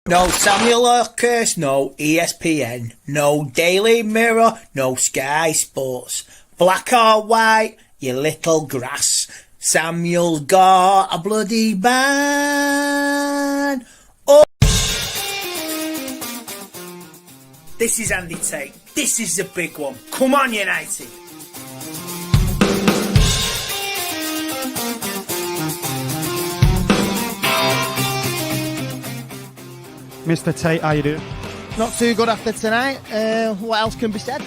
No Samuel Hawkins, no ESPN, no Daily Mirror, no Sky Sports. Black or white, you little grass. Samuel's got a bloody ban. Oh. This is Andy Tate. This is the big one. Come on, United. Mr. Tate, how you doing? Not too good after tonight. What else can be said?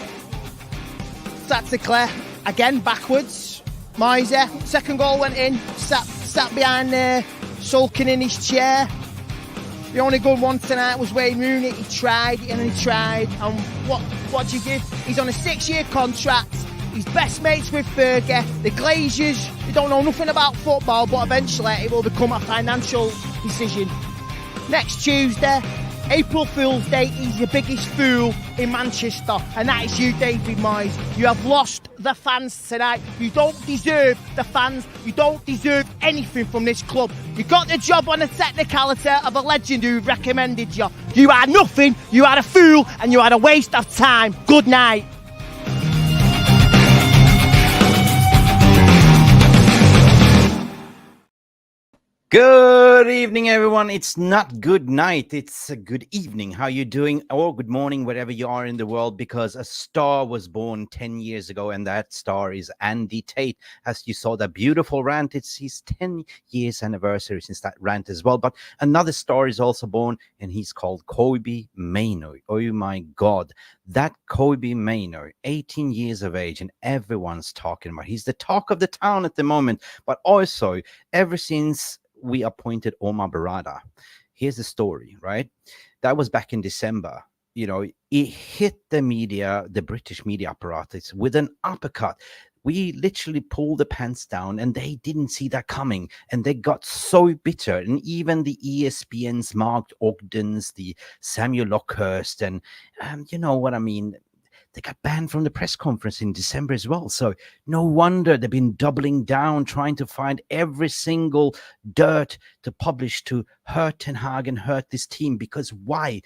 Tactically, again, backwards. Moisey, second goal went in, sat behind there, sulking in his chair. The only good one tonight was Wayne Rooney. He tried, and what do you give? He's on a 6-year contract. He's best mates with Fergie. The Glazers, they don't know nothing about football, but eventually it will become a financial decision. Next Tuesday, April Fool's Day, he's the biggest fool in Manchester, and that is you, David Moyes. You have lost the fans tonight. You don't deserve the fans. You don't deserve anything from this club. You got the job on a technicality of a legend who recommended you. You are nothing, you are a fool, and you are a waste of time. Good night. Good evening, everyone. It's not good night. It's a good evening. How you doing? Or good morning, wherever you are in the world, because a star was born 10 years ago, and that star is Andy Tate. As you saw that beautiful rant, it's his 10 years anniversary since that rant as well. But another star is also born, and he's called Kobbie Mainoo. Oh my God. That Kobbie Mainoo, 18 years of age, and everyone's talking about. He's the talk of the town at the moment, but also ever since we appointed Omar Barada. Here's the story, right? That was back in December. You know, it hit the media, the British media apparatus, with an uppercut. We literally pulled the pants down, and they didn't see that coming, and they got so bitter. And even the ESPN's Mark Ogdens, the Samuel Lockhurst, and you know what I mean, they got banned from the press conference in December as well. So no wonder they've been doubling down, trying to find every single dirt to publish to hurt Ten Hag and hurt this team. Because why?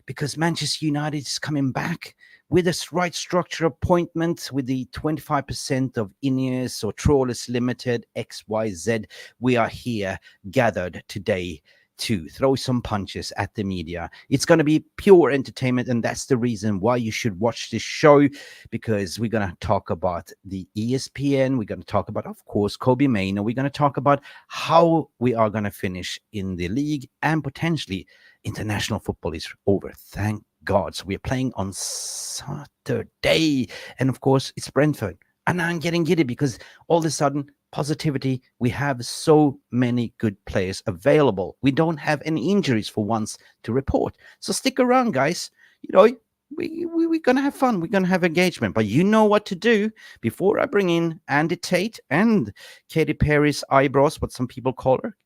Because Manchester United is coming back with a right structure appointment, with the 25% of Ineos or Trawlers Limited, XYZ. We are here gathered today to throw some punches at the media. It's going to be pure entertainment, and that's the reason why you should watch this show, because we're going to talk about the ESPN. We're going to talk about, of course, Kobbie Mainoo. We're going to talk about how we are going to finish in the league, and potentially international football is over. Thank God. So we're playing on Saturday, and of course, it's Brentford. And I'm getting giddy because all of a sudden, positivity, we have so many good players available. We don't have any injuries for once to report. So stick around, guys. You know, we're going to have fun. We're going to have engagement. But you know what to do. Before I bring in Andy Tate and Katy Perry's eyebrows, what some people call her,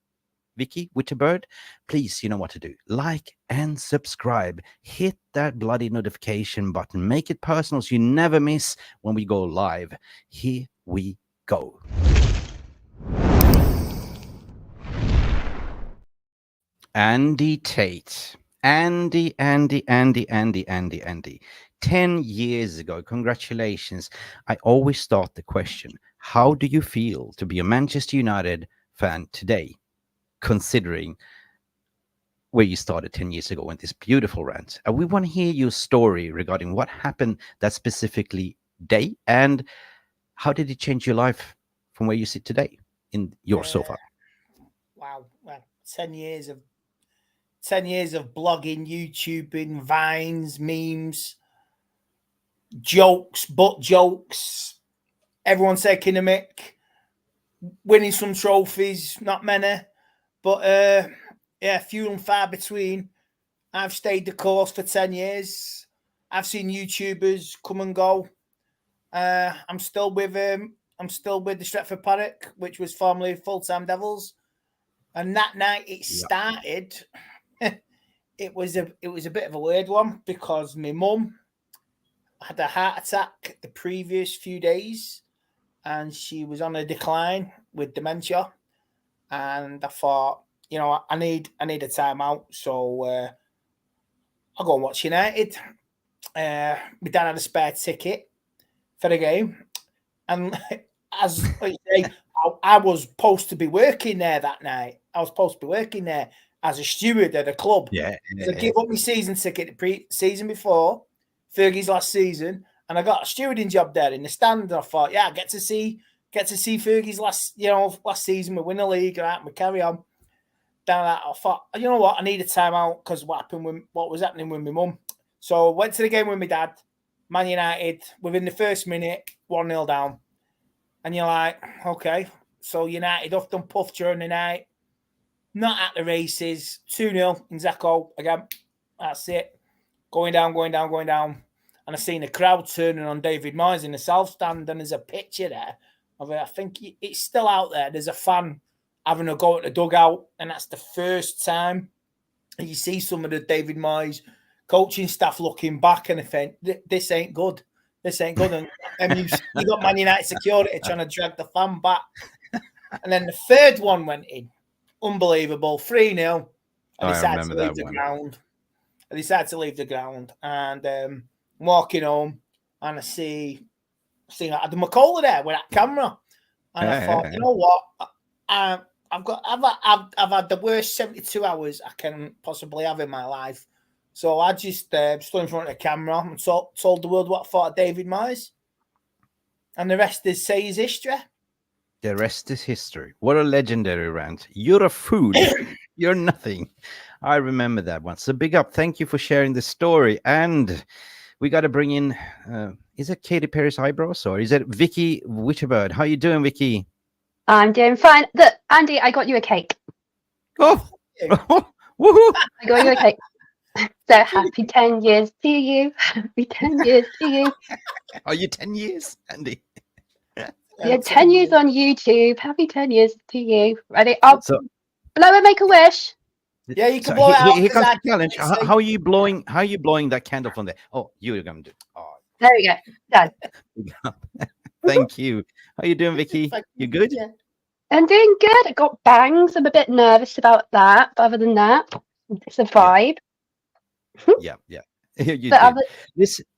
Vicky, Witterbird, please, you know what to do. Like and subscribe. Hit that bloody notification button. Make it personal so you never miss when we go live. Here we go. Andy Tate. Andy. 10 years ago. Congratulations. I always start the question, how do you feel to be a Manchester United fan today, considering where you started 10 years ago in this beautiful rant? And we want to hear your story regarding what happened that specifically day, and how did it change your life from where you sit today in your sofa? Wow. Well, 10 years of blogging, YouTubing, Vines, memes, jokes, butt jokes, everyone taking a mick, winning some trophies, not many, but few and far between. I've stayed the course for 10 years. I've seen YouTubers come and go. I'm still with the Stretford Paddock, which was formerly Full-Time Devils. And that night it started, it was a bit of a weird one, because my mum had a heart attack the previous few days, and she was on a decline with dementia. And I thought, you know, I need a timeout. So I'll go and watch United. My dad had a spare ticket for the game. And as I say, I was supposed to be working there that night. I was supposed to be working there as a steward at a club. Yeah. I gave up my season ticket the season before, Fergie's last season, and I got a stewarding job there in the stand. And I thought, yeah, I get to see Fergie's last season. We win the league, right? We carry on. Down that, I thought, you know what? I need a timeout because what was happening with my mum. So I went to the game with my dad. Man United, within the first minute, 1-0 down. And you're like, okay. So United huffed and puffed during the night. Not at the races. 2-0 in Zeko again. That's it. Going down. And I seen the crowd turning on David Moyes in the south stand, and there's a picture there of it. I think it's still out there. There's a fan having a go at the dugout, and that's the first time you see some of the David Moyes coaching staff looking back and think, this ain't good. This ain't good. And you got Man United security trying to drag the fan back. And then the third one went in. Unbelievable. 3-0. I decided to leave the ground. And I'm walking home, and I see Adam McCullough there with that camera. And I thought, you know what? I've had the worst 72 hours I can possibly have in my life. So I just stood in front of the camera and told the world what I thought of David Moyes. And the rest is history. The rest is history. What a legendary rant. You're a fool. You're nothing. I remember that one. So big up. Thank you for sharing the story. And we got to bring in, is it Katy Perry's eyebrows or is it Vicky Witterbird? How you doing, Vicky? I'm doing fine. Andy, I got you a cake. Oh, woohoo! I got you a cake. So happy 10 years to you. Happy 10 years to you. Are you 10 years, Andy? Yeah, 10 years on YouTube. Happy 10 years to you. Ready? I'll blow and make a wish. Yeah, you can blow it out. Here comes the challenge. How are you blowing? How are you blowing that candle from there? Oh, you're going to do. Oh. There we go. Done. Thank you. How you doing, Vicky? You good? Yeah. I'm doing good. I got bangs. I'm a bit nervous about that, but other than that, it's a vibe. Yeah. You did.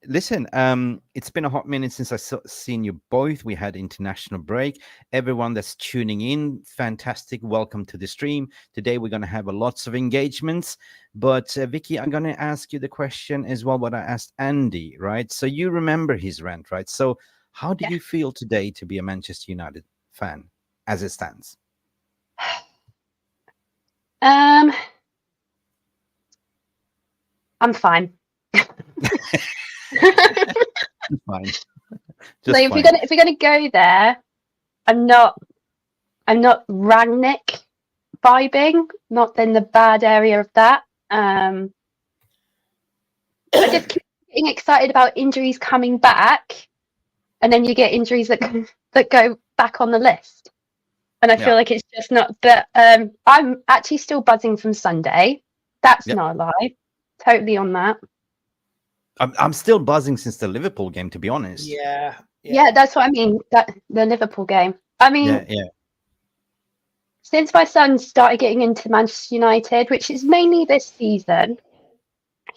Listen, it's been a hot minute since I seen you both. We had international break. Everyone that's tuning in, fantastic. Welcome to the stream. Today we're going to have lots of engagements. But Vicky, I'm going to ask you the question as well, what I asked Andy, right? So you remember his rant, right? So how do you feel today to be a Manchester United fan as it stands? I'm fine. Fine. Like, if we're gonna go there, I'm not Rangnick vibing, not in the bad area of that. I just keep getting excited about injuries coming back, and then you get injuries that go back on the list, and I feel like it's just not. But I'm actually still buzzing from Sunday. That's not a lie. Totally on that. I'm still buzzing since the Liverpool game, to be honest. Yeah, that's what I mean. That the Liverpool game. I mean, since my son started getting into Manchester United, which is mainly this season,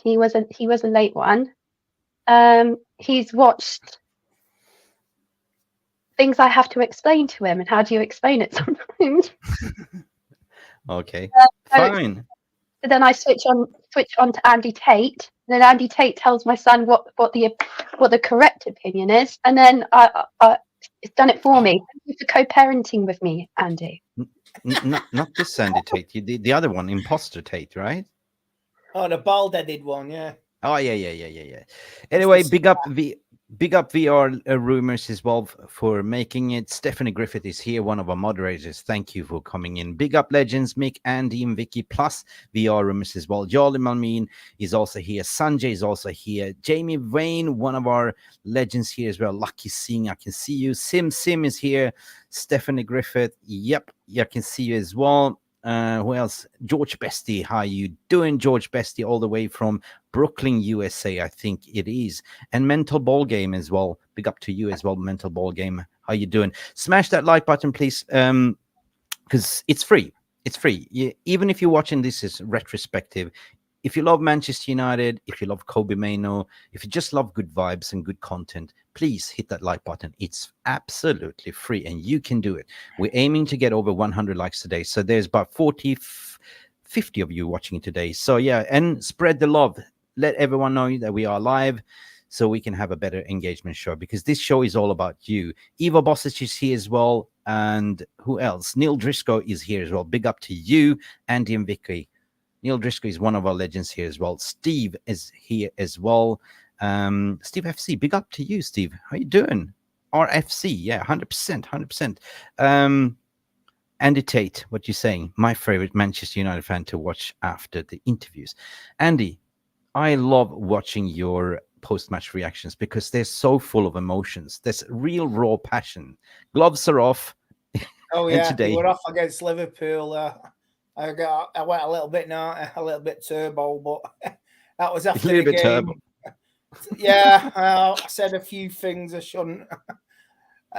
he was a late one. He's watched things I have to explain to him, and how do you explain it sometimes? Okay, fine. So then I switch on to Andy Tate. And then Andy Tate tells my son what the correct opinion is, and then it's done it for me. Thank you for co-parenting with me, Andy. Not this Andy Tate, the other one, Imposter Tate, right? Oh, the bald-headed one, yeah. Oh yeah. Anyway, big up VR rumors as well for making it. Stephanie Griffith is here, one of our moderators. Thank you for coming in. Big up legends, Mick, Andy, and Vicky, plus VR rumors as well. Jolly Malmin is also here. Sanjay is also here. Jamie Vane, one of our legends here as well. Lucky Singh, I can see you. Sim is here. Stephanie Griffith, yep, I can see you as well. Who else? George Bestie. How you doing, George Bestie? All the way from Brooklyn, USA, I think it is. And Mental Ball Game as well. Big up to you as well, Mental Ball Game. How you doing? Smash that like button, please, because it's free. It's free. Even if you're watching this as retrospective, if you love Manchester United, if you love Kobbie Mainoo, if you just love good vibes and good content, please hit that like button. It's absolutely free and you can do it. We're aiming to get over 100 likes today. So there's about 50 of you watching it today. So yeah, and spread the love. Let everyone know that we are live so we can have a better engagement show, because this show is all about you. Eva Bosic is here as well. And who else? Neil Driscoll is here as well. Big up to you, Andy and Vicky. Neil Driscoll is one of our legends here as well. Steve is here as well. Steve FC, big up to you, Steve. How you doing? RFC, yeah, 100%. Andy Tate, what you saying? My favorite Manchester United fan to watch after the interviews. Andy, I love watching your post-match reactions because they're so full of emotions. There's real raw passion. Gloves are off. Oh yeah, today we're off against Liverpool. I went a little bit turbo, but that was after the game. Turbo. Yeah, I said a few things I shouldn't.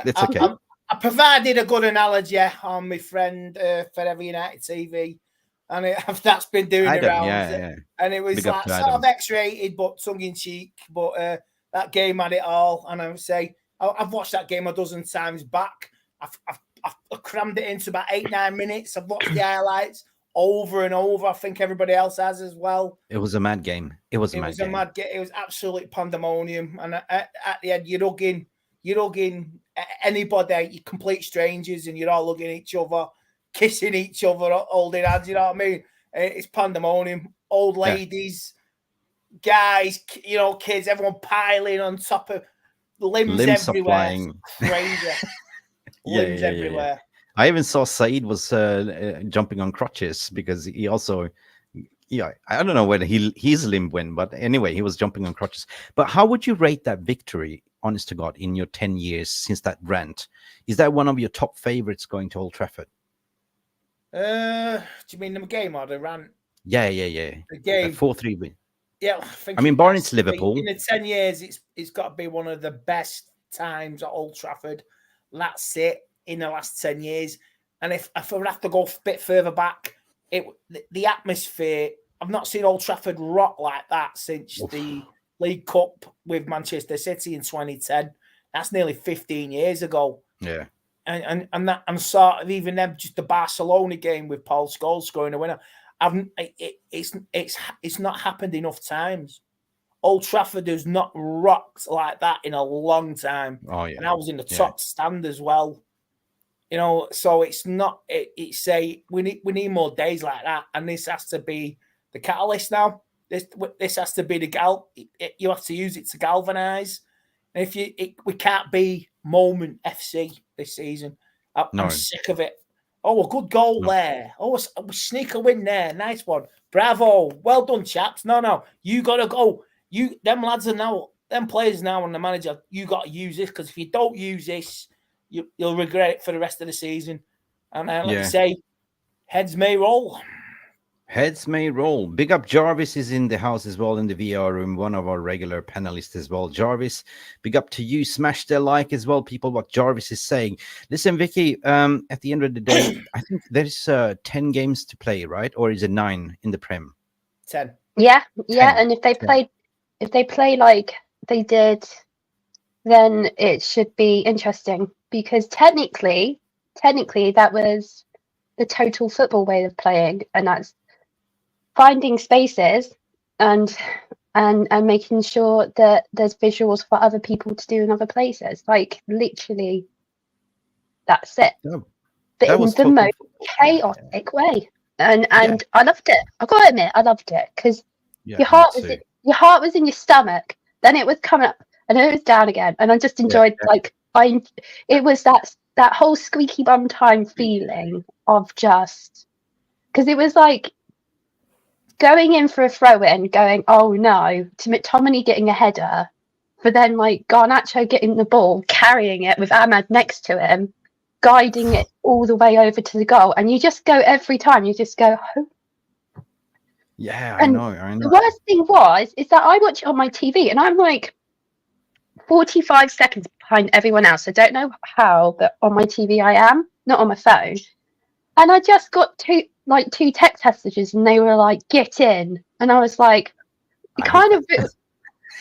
It's okay. I provided a good analogy on my friend Forever United TV, and that's been doing the rounds. Yeah. And it was like sort of X-rated, but tongue-in-cheek. But that game had it all. And I would say I've watched that game a dozen times back. I've crammed it into about 8-9 minutes. I've watched the highlights over and over. I think everybody else has as well. It was a mad game. It was a mad game. It was absolute pandemonium. And at the end, you're hugging anybody, you complete strangers, and you're all looking at each other, kissing each other, holding hands. You know what I mean? It's pandemonium. Old ladies, guys, kids, everyone piling on top of limbs everywhere. Flying. Crazy. Limbs everywhere. I even saw Said was jumping on crutches because he also, I don't know whether his limb went, but anyway, he was jumping on crutches. But how would you rate that victory, honest to God, in your 10 years since that rant? Is that one of your top favorites going to Old Trafford? Do you mean the game or the rant? Yeah. The game. 4-3 win. Yeah, I mean, barring it's Liverpool. In the 10 years, it's got to be one of the best times at Old Trafford. That's it in the last 10 years. And if I would have to go a bit further back, the atmosphere, I've not seen Old Trafford rock like that since the League Cup with Manchester City in 2010. That's nearly 15 years ago. Yeah. And sort of even then, just the Barcelona game with Paul Scholes scoring a winner. It's not happened enough times. Old Trafford has not rocked like that in a long time. Oh yeah, and I was in the top stand as well. So it's not. We need more days like that, and this has to be the catalyst now. This has to be you have to use it to galvanise. And we can't be moment FC this season. I'm sick of it. Oh, a good goal there. Oh, a sneak a win there. Nice one. Bravo. Well done, chaps. No. You got to go. Them lads are now, them players now and the manager, you got to use this, because if you don't use this, you'll regret it for the rest of the season. And like you say, heads may roll. Heads may roll. Big up Jarvis is in the house as well in the VR room, one of our regular panelists as well. Jarvis, big up to you. Smash the like as well, people, what Jarvis is saying. Listen, Vicky, at the end of the day, I think there's 10 games to play, right? Or is it 9 in the Prem? 10. Yeah. 10. And if they play like they did, then it should be interesting, because technically that was the total football way of playing, and that's finding spaces and making sure that there's visuals for other people to do in other places. Like literally, that's it. Oh, but in the most chaotic way, and I loved it. I got to admit, I loved it, because your heart was in your stomach, then it was coming up, and then it was down again, and I just enjoyed it was that whole squeaky bum time feeling of just, because it was like going in for a throw-in, going, oh no, to McTominay getting a header, but then like Garnacho getting the ball, carrying it with Ahmad next to him, guiding it all the way over to the goal, and you just go every time, you just go, oh. Yeah, I know. The worst thing is that I watch it on my TV, and I'm like 45 seconds behind everyone else. I don't know how, but on my TV I am, not on my phone. And I just got two text messages, and they were like, "Get in," and I was like, kind of.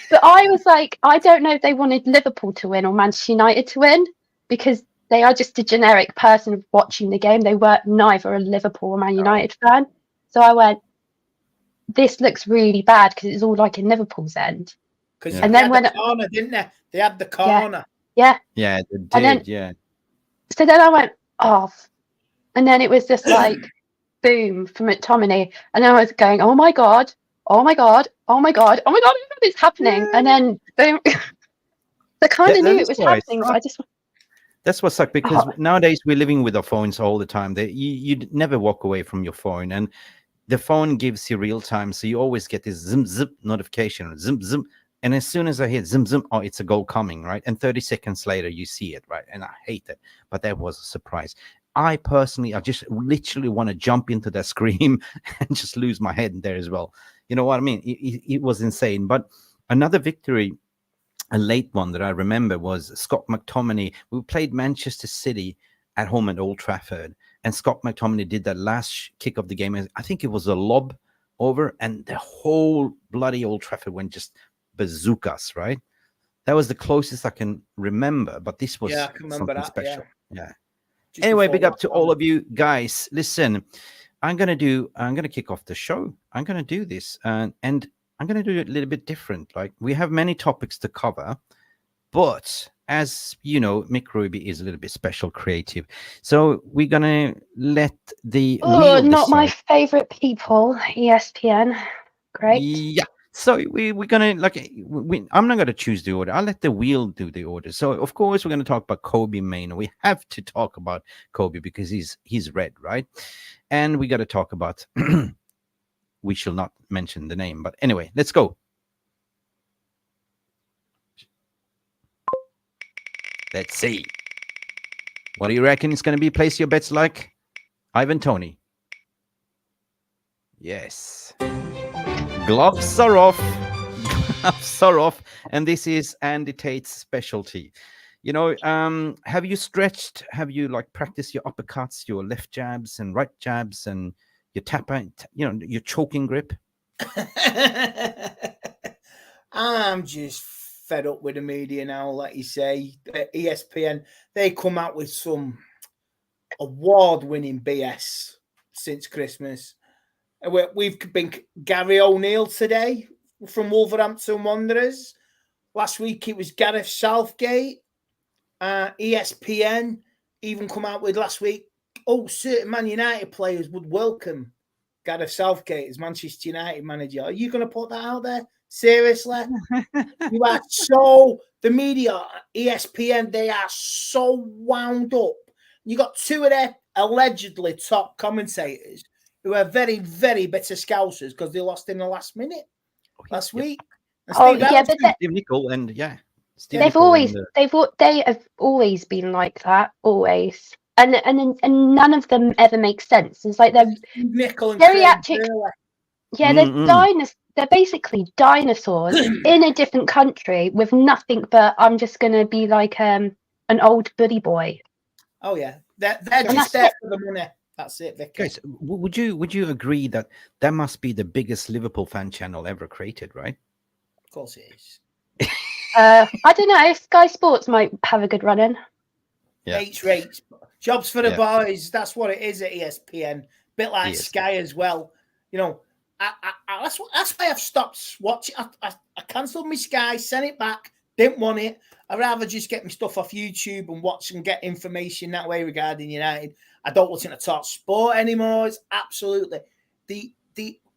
But I was like, I don't know if they wanted Liverpool to win or Manchester United to win, because they are just a generic person watching the game. They were neither a Liverpool or Man United fan. So I went, this looks really bad, because it's all like in Liverpool's end. And then when the corner, didn't they? They had the corner. Yeah. Yeah, they did. And then, yeah. So then I went off, and then it was just like boom from McTominay, and then I was going, oh my god, oh my god, oh my god, oh my god, it's happening, and then boom. I kind of knew it was happening, but I just. That's what's like, because nowadays we're living with our phones all the time. You never walk away from your phone, and the phone gives you real time, so you always get this zim zip notification, zim zim, and as soon as I hit zim zim, oh, it's a goal coming, right? And 30 seconds later, you see it, right? And I hate it, but that was a surprise. I just literally want to jump into that scream and just lose my head there as well. You know what I mean? It was insane. But another victory, a late one that I remember, was Scott McTominay. We played Manchester City at home at Old Trafford, and Scott McTominay did that last kick of the game. I think it was a lob over, and the whole bloody Old Trafford went just bazookas, right? That was the closest I can remember, but this was something special. Yeah. Anyway, big up to all of you guys. Listen, I'm gonna kick off the show. I'm gonna do this, and I'm gonna do it a little bit different. Like, we have many topics to cover, but as you know, Mick Ruby is a little bit special creative, so we're gonna let the not my favorite people, ESPN. Great. Yeah. So we're gonna I'm not gonna choose the order. I'll let the wheel do the order. So of course we're gonna talk about Kobbie Mainoo. We have to talk about Kobbie because he's red, right? And we got to talk about. We shall not mention the name, but anyway, let's go. Let's see. What do you reckon it's going to be? Place your bets like Ivan Toney. Yes. Gloves are off. Gloves are off. And this is Andy Tate's specialty. You know, have you stretched? Have you practiced your uppercuts, your left jabs and right jabs, and your tap, your choking grip? I'm just fed up with the media now, like you say. ESPN, they come out with some award-winning BS since Christmas. We've been Gary O'Neill today from Wolverhampton Wanderers. Last week it was Gareth Southgate. ESPN even come out with last week, certain Man United players would welcome Gareth Southgate as Manchester United manager. Are you going to put that out there? Seriously? You are the media, ESPN, they are so wound up. You got two of their allegedly top commentators who are very, very bitter Scousers because they lost in the last minute last week. Steve Nicol and they have always been like that, always. And none of them ever make sense. It's like they're geriatric. Yeah, they're basically dinosaurs in a different country with nothing but I'm just gonna be like an old buddy boy. Oh yeah, they're just there for the money. That's it, Vicky. Guys, would you agree that must be the biggest Liverpool fan channel ever created, right? Of course it is. I don't know. Sky Sports might have a good run in. Yeah. Rates. Jobs for the boys. That's what it is at ESPN. Bit like Sky as well. You know, that's why I've stopped watching. I cancelled my Sky, sent it back. Didn't want it. I'd rather just get my stuff off YouTube and watch and get information that way regarding United. I don't want to talk sport anymore. It's absolutely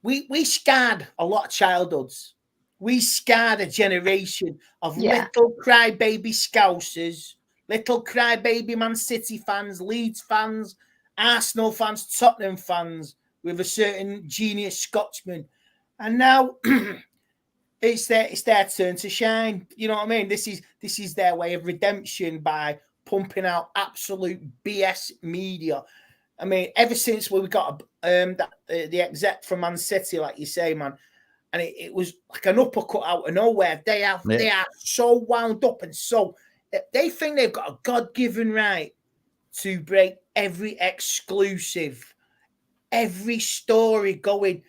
we scarred a lot of childhoods. We scarred a generation of little crybaby Scousers, little crybaby Man City fans, Leeds fans, Arsenal fans, Tottenham fans with a certain genius Scotsman. And now it's their turn to shine. You know what I mean? This is their way of redemption by pumping out absolute BS media. I mean, ever since we got the exec from Man City, like you say, man, and it was like an uppercut out of nowhere. They are so wound up and so they think they've got a God-given right to break every exclusive, every story going.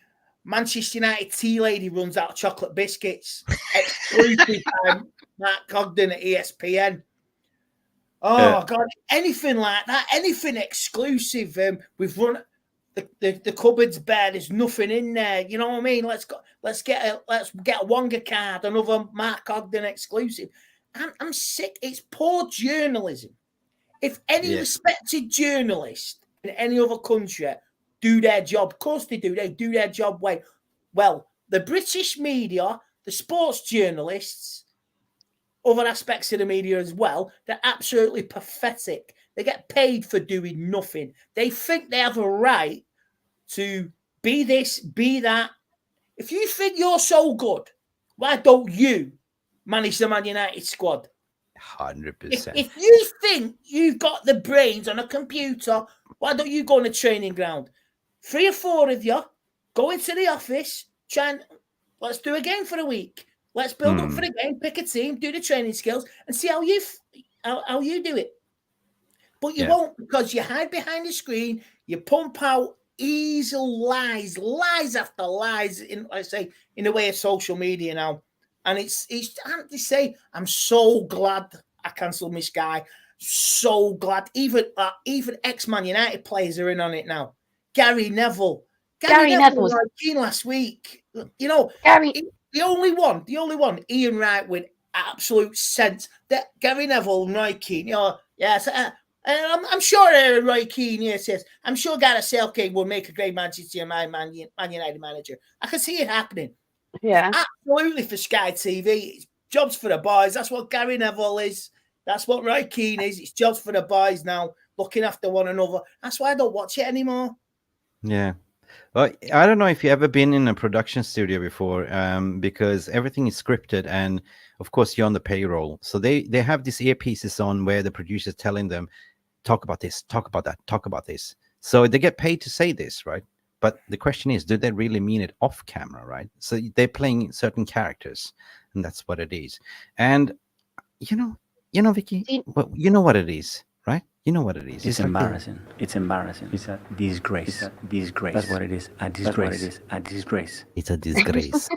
Manchester United tea lady runs out of chocolate biscuits. Exclusive by Mark Ogden at ESPN. Oh God, anything like that, anything exclusive. We've run the cupboard's bare. There's nothing in there. You know what I mean? Let's get a Wonga card, another Mark Ogden exclusive. I'm sick. It's poor journalism. If any respected journalist in any other country do their job, of course they do. They do their job well. The British media, the sports journalists, other aspects of the media as well, they're absolutely pathetic. They get paid for doing nothing. They think they have a right to be this, be that. If you think you're so good, why don't you manage the Man United squad? 100%. If you think you've got the brains on a computer, why don't you go on a training ground? 3 or 4 of you go into the office, let's do a game for a week. Let's build up for the game, pick a team, do the training skills, and see how you do it. But you won't, because you hide behind the screen. You pump out easy lies after lies in the way of social media now. And it's I have to say, I'm so glad I cancelled my Sky. So glad. Even ex-Man United players are in on it now. Gary Neville was keen last week. You know, the only one, Ian Wright with absolute sense that Gary Neville and Roy Keane, yes, I'm sure Roy Keane, yes, I'm sure Gareth Southgate will make a great Manchester Man United manager. I can see it happening. Yeah. Absolutely for Sky TV. It's jobs for the boys. That's what Gary Neville is. That's what Roy Keane is. It's jobs for the boys now, looking after one another. That's why I don't watch it anymore. Yeah. Well, I don't know if you've ever been in a production studio before, because everything is scripted, and of course you're on the payroll. So they have these earpieces on where the producer's telling them, talk about this, talk about that, talk about this. So they get paid to say this, right? But the question is, do they really mean it off camera, right? So they're playing certain characters, and that's what it is. And you know, Vicky, well, you know what it is, right? You know what it is. It's embarrassing. It's embarrassing. It's a disgrace. It's a disgrace. That's what it is. A disgrace. A disgrace. It's a disgrace.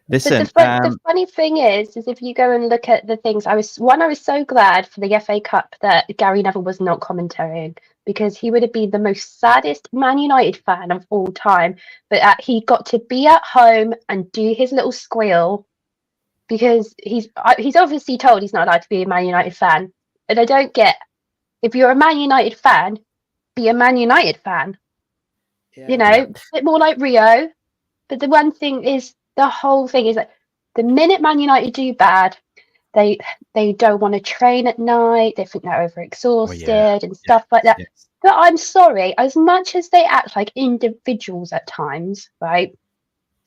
Listen, the funny thing is if you go and look at the things, I was so glad for the FA Cup that Gary Neville was not commentating, because he would have been the most saddest Man United fan of all time. But he got to be at home and do his little squeal, because he's obviously told he's not allowed to be a Man United fan. And I don't get, if you're a Man United fan, be a Man United fan. Yeah. You know, a bit more like Rio. But the one thing is, the whole thing is that the minute Man United do bad, they don't want to train at night. They think they're overexhausted and stuff like that. Yes. But I'm sorry, as much as they act like individuals at times, right,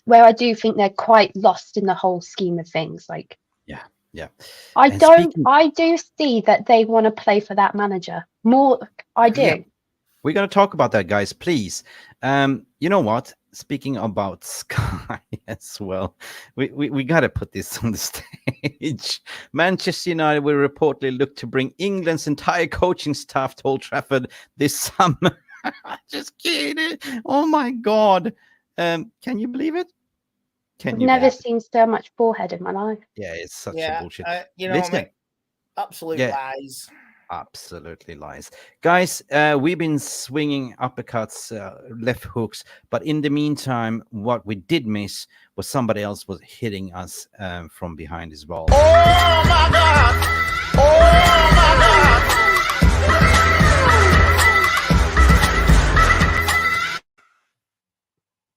where I do think they're quite lost in the whole scheme of things, like. Yeah. I do see that they want to play for that manager more. I do. Yeah. We're going to talk about that, guys, please. You know what? Speaking about Sky as well, we got to put this on the stage. Manchester United will reportedly look to bring England's entire coaching staff to Old Trafford this summer. Just kidding. Oh, my God. Can you believe it? I've never seen so much forehead in my life. Yeah, it's such a bullshit. You know, Listen, absolute lies. Absolutely lies. Guys, we've been swinging uppercuts, left hooks, but in the meantime, what we did miss was somebody else was hitting us from behind as well. Oh, my God! Oh, my God!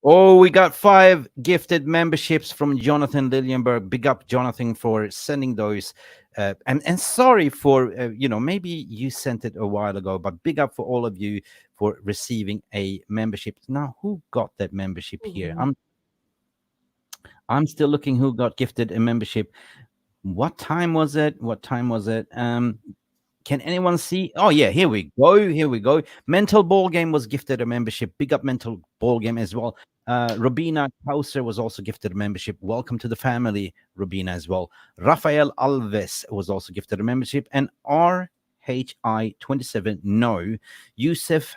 Oh, we got 5 gifted memberships from Jonathan Liljenberg. Big up, Jonathan, for sending those. And sorry for, maybe you sent it a while ago, but big up for all of you for receiving a membership. Now, who got that membership here? I'm still looking who got gifted a membership. What time was it? Can anyone see? Oh, yeah, here we go. Mental Ball Game was gifted a membership. Big up Mental Ball Game as well. Robina Kauser was also gifted a membership. Welcome to the family, Robina, as well. Rafael Alves was also gifted a membership. And R. HI27, no. Yusuf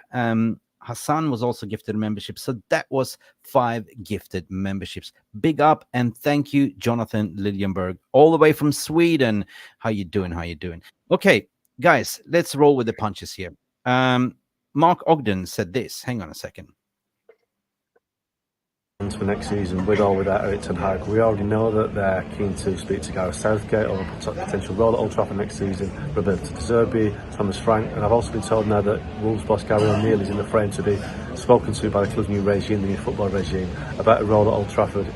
Hassan was also gifted a membership. So that was 5 gifted memberships. Big up and thank you, Jonathan Liljenberg, all the way from Sweden. How you doing? How you doing? Okay, guys, let's roll with the punches here. Mark Ogden said this. Hang on a second. For next season, with or without Erik ten Hag, we already know that they're keen to speak to Gareth Southgate or a potential role at Old Trafford next season, Roberto De Zerbi, Thomas Frank, and I've also been told now that Wolves boss Gary O'Neill is in the frame to be spoken to by the club's new regime, the new football regime, about a role at Old Trafford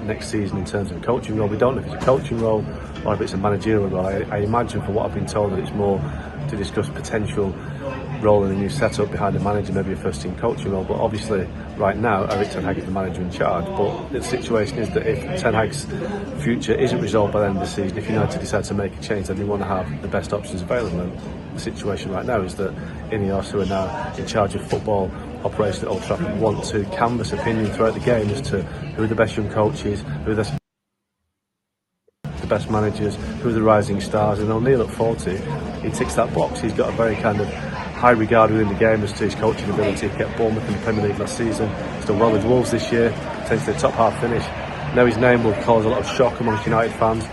next season in terms of a coaching role. We don't know if it's a coaching role or if it's a managerial role. I imagine, from what I've been told, that it's more to discuss potential role in a new setup behind the manager, maybe a first team coaching role. But obviously right now Erik ten Hag is the manager in charge, but the situation is that if ten Hag's future isn't resolved by the end of the season, if United decide to make a change, then they want to have the best options available. And the situation right now is that Ineos, who are now in charge of football operation at Old Trafford, want to canvass opinion throughout the game as to who are the best young coaches, who are the best managers, who are the rising stars. And O'Neill at 40, he ticks that box. He's got a very kind of high regard within the game as to his coaching ability. He kept Bournemouth in the Premier League last season. He's done well with Wolves this year, potentially a top half finish. Now his name will cause a lot of shock amongst United fans.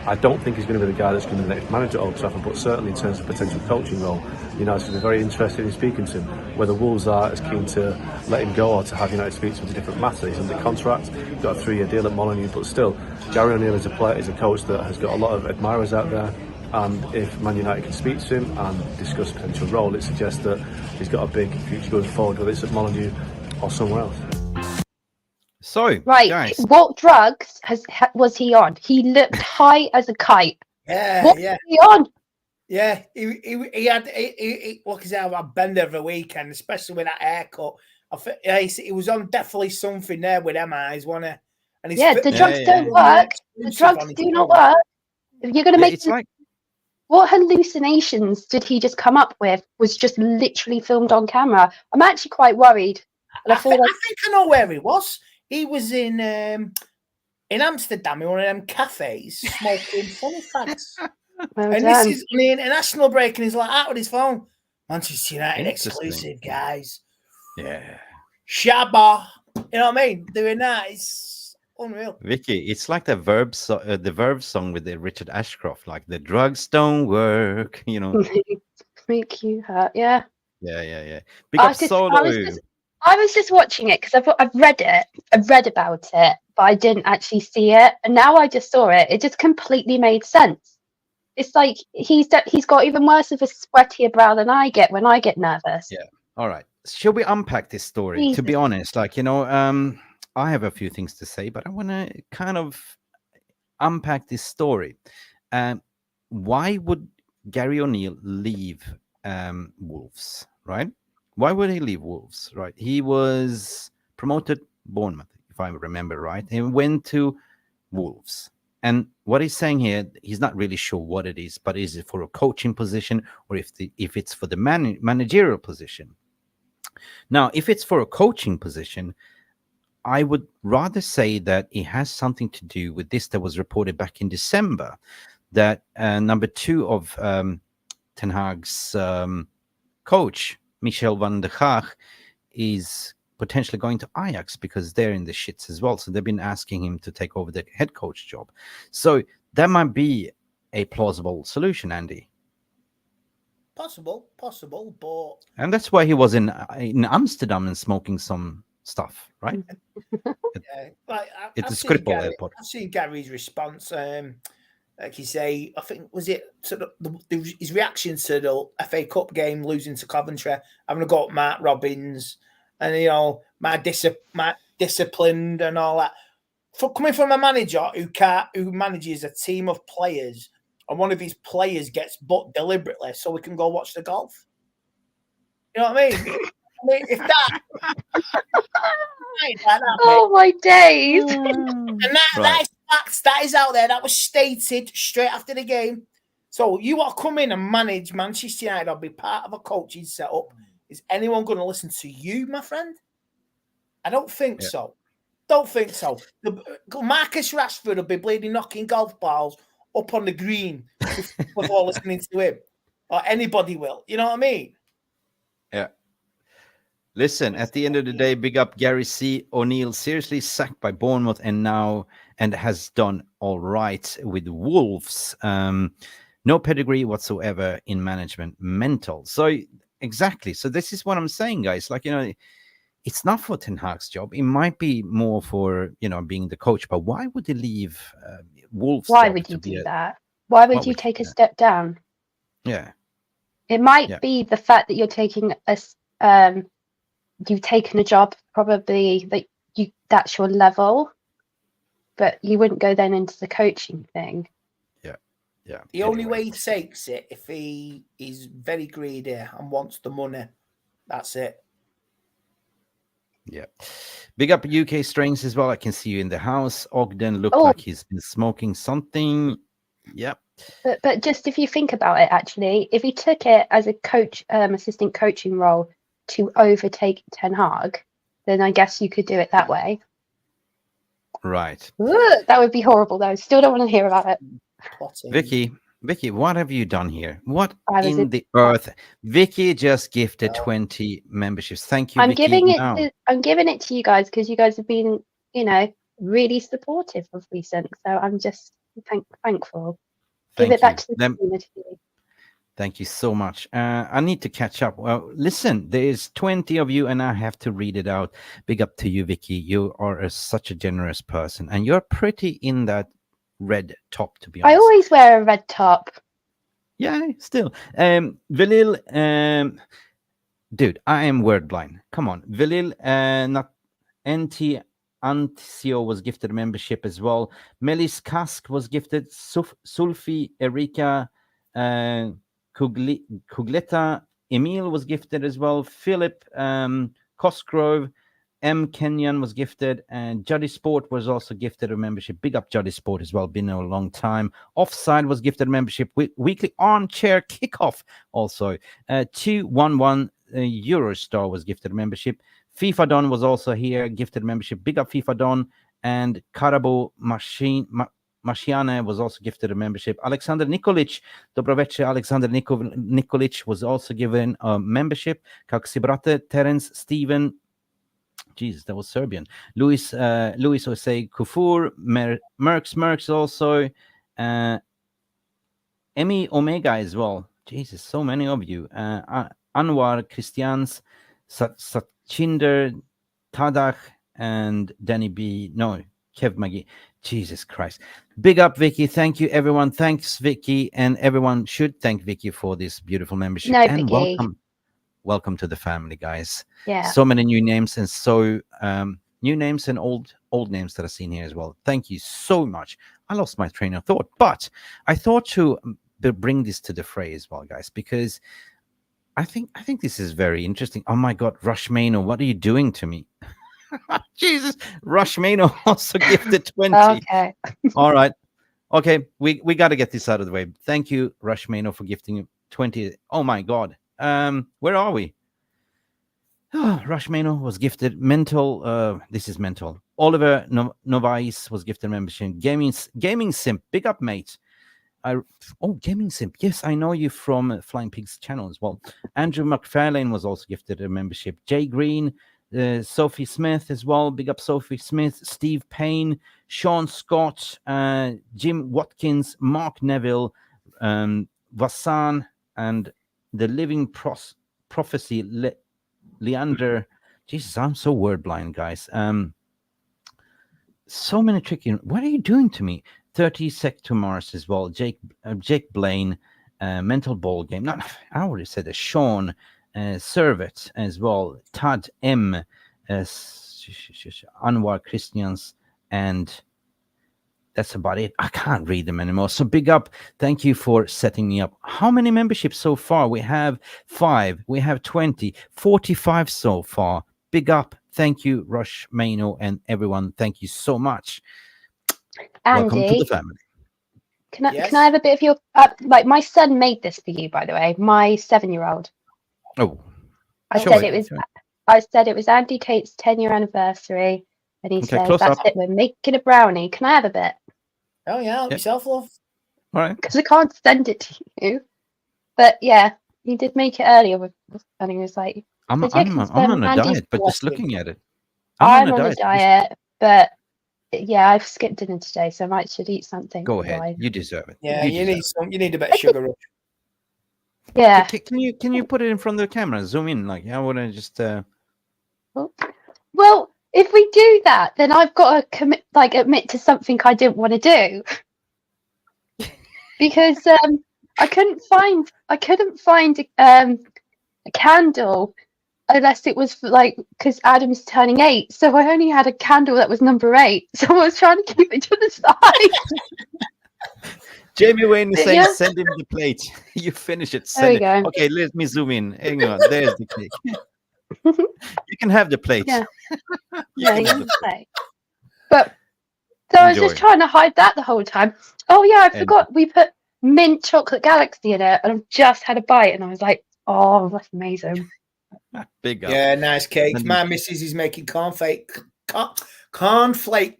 I don't think he's going to be the guy that's going to be the next manager at Old Trafford, but certainly in terms of potential coaching role, United's going to be very interested in speaking to him. Whether Wolves are as keen to let him go or to have United speak to him is a different matter. He's under contract, he's got a 3-year deal at Molineux, but still, Gary O'Neill is a player, is a coach that has got a lot of admirers out there. And if Man United can speak to him and discuss potential role, it suggests that he's got a big future going forward, whether it's at Molineux or somewhere else. So, right, guys, what drugs was he on? He looked high as a kite. Yeah, what yeah. was he on? Yeah, he had look, he's had a bend every weekend, especially with that haircut. I think he was on definitely something there with them eyes, wasn't he? And the drugs don't work. The drugs do not work. If you're going to make it's like, what hallucinations did he just come up with? Was just literally filmed on camera. I'm actually quite worried. And I think I know where he was. He was in Amsterdam in one of them cafes smoking funny fags. Well and done. this is on the international break, and he's like out with his phone. Manchester United Interesting. exclusive, guys. yeah. Shabba. You know what I mean? Doing that is unreal. Vicky, it's like the Verve song with the Richard Ashcroft, like the drugs don't work, you know. Make you hurt, yeah. Yeah. Big up Solo. I was just watching it because I've read it. I've read about it, but I didn't actually see it. And now I just saw it. It just completely made sense. It's like he's got even worse of a sweatier brow than I get when I get nervous. Yeah. All right. Shall we unpack this story? Jesus. To be honest, like, you know, I have a few things to say, but I want to kind of unpack this story. Why would Gary O'Neill leave Wolves, right? Why would he leave Wolves, right? He was promoted Bournemouth, if I remember right. He went to Wolves. And what he's saying here, he's not really sure what it is, but is it for a coaching position or if it's for the managerial position? Now, if it's for a coaching position, I would rather say that it has something to do with this that was reported back in December, that number 2 of Ten Hag's coach, Michel van der Gaag, is potentially going to Ajax because they're in the shits as well. So they've been asking him to take over the head coach job. So that might be a plausible solution, Andy. Possible, but and that's why he was in Amsterdam and smoking some stuff, right? yeah, like At the Schiphol airport. I've seen Gary's response. Like you say, I think was it sort of his reaction to the FA Cup game losing to Coventry, having to go at Mark Robbins, and you know, Matt disciplined and all that. Coming from a manager who manages a team of players, and one of his players gets booked deliberately so we can go watch the golf. You know what I mean? If that, oh my days! And that is facts. That is out there. That was stated straight after the game. So you want to come in and manage Manchester United or be part of a coaching setup? Is anyone going to listen to you, my friend? I don't think so. Don't think so. Marcus Rashford will be bleeding knocking golf balls up on the green before listening to him. or anybody will. You know what I mean? Yeah. Listen, at the end of the day, big up Gary C. O'Neill, seriously sacked by Bournemouth and has done all right with Wolves. No pedigree whatsoever in management. Mental. So exactly. So this is what I'm saying, guys. Like, it's not for Ten Hag's job. It might be more for, being the coach. But why would he leave Wolves? Why would you do that? Why would you take a step down? Yeah. It might be the fact that you're taking you've taken a job probably that's your level, but you wouldn't go then into the coaching thing. Yeah. The only way he takes it if he is very greedy and wants the money. That's it. Yeah. Big up UK Strings as well. I can see you in the house. Ogden looked like he's been smoking something. Yep. But just if you think about it, actually, if he took it as a coach, assistant coaching role to overtake Ten Hag, then I guess you could do it that way. Right. Ugh, that would be horrible, though. Still don't want to hear about it. Vicky, what have you done here? What in the earth? Vicky just gifted 20 memberships. Thank you, I'm Vicky. I'm giving it to you guys because you guys have been, really supportive of recent. So I'm just thankful. Give it back to the community. Thank you so much. I need to catch up. Well, listen, there's 20 of you, and I have to read it out. Big up to you, Vicky. You are such a generous person, and you're pretty in that red top, to be honest. I always wear a red top. Yeah, still. Vilil, dude, I am word blind. Come on. Vilil, not NT Antisio was gifted a membership as well. Melis Kask was gifted. Sulfi Erika Kugleta Emil was gifted as well. Philip Cosgrove, M. Kenyan was gifted, and Juddy Sport was also gifted a membership. Big up Juddy Sport as well, been there a long time. Offside was gifted a membership. Weekly Armchair Kickoff also. 211 Eurostar was gifted a membership. FIFA Don was also here, gifted membership. Big up FIFA Don, and Karabo Mashiane was also gifted a membership. Alexander Nikolic, Dobroveche Alexander Nikolic was also given a membership. Kaksibrate, Terence, Steven, Jesus, that was Serbian. Luis Osei Kufur, Merks also, Emmy Omega as well. Jesus, so many of you. Anwar Christians, Satchinder, Tadach, and Danny B. No, Kev Maggie. Jesus Christ. Big up, Vicky. Thank you, everyone. Thanks, Vicky. And everyone should thank Vicky for this beautiful membership. No, and Vicky. Welcome to the family, guys. Yeah. So many new names and new names and old names that I've seen here as well. Thank you so much. I lost my train of thought, but I thought to bring this to the fray as well, guys, because I think this is very interesting. Oh my God, Rush Mainoo, what are you doing to me? Jesus, Rush Mainoo also gifted 20. Okay. All right. Okay, we got to get this out of the way. Thank you, Rush Mainoo, for gifting 20. Oh my God. Where are we? Rush Mainoo was gifted mental. This is mental. Oliver Novice was gifted membership. Gaming Simp, big up, mate. Gaming Simp. Yes, I know you from Flying Pigs channel as well. Andrew McFarlane was also gifted a membership. Jay Green, Sophie Smith as well. Big up Sophie Smith. Steve Payne, Sean Scott, Jim Watkins, Mark Neville, Vassan, and the Living Prophecy, Leander. Jesus, I'm so word blind, guys. So many tricky. What are you doing to me? 30 Sec to Mars as well. Jake Blaine, Mental Ball Game. Not, I already said that. Sean, Servet as well. Tad M, Anwar Christians, and that's about it. I can't read them anymore. So big up. Thank you for setting me up. How many memberships so far? We have 5. We have 20. 45 so far. Big up. Thank you, Rush Mainoo, and everyone. Thank you so much. Andy, welcome to the family. Can I have a bit of your my son made this for you, by the way. My 7-year-old. Oh. I said it was Andy Tate's 10-year anniversary, and he said, "That's it. We're making a brownie. Can I have a bit?" Oh yeah, help yourself, love. All right. Because I can't send it to you. But yeah, he did make it earlier, and he was like, I'm "Yeah, on a Andy's diet, but just blessed him. looking at it, I'm on a diet, but yeah, I've skipped dinner today, so I might should eat something." Go ahead, otherwise. you deserve it. Yeah, you you deserve need you need a bit of sugar rush. Yeah. Can you put it in front of the camera? Zoom in, like I want to just. Well, if we do that, then I've got to admit to something I didn't want to do, because I couldn't find a candle unless it was because Adam's turning 8, so I only had a candle that was number 8, so I was trying to keep it to the side. Jamie Wayne is saying, Yeah. send him the plate. You finish it. There we go. Okay, let me zoom in. Hang on. There's the cake. You can have the plate. Yeah. You can have the plate. But so I was Enjoy. just trying to hide that the whole time. Oh yeah, I forgot we put mint chocolate galaxy in it, and I've just had a bite, and I was like, "Oh, that's amazing." Big up. Yeah, nice cakes. And- My missus is making cornflake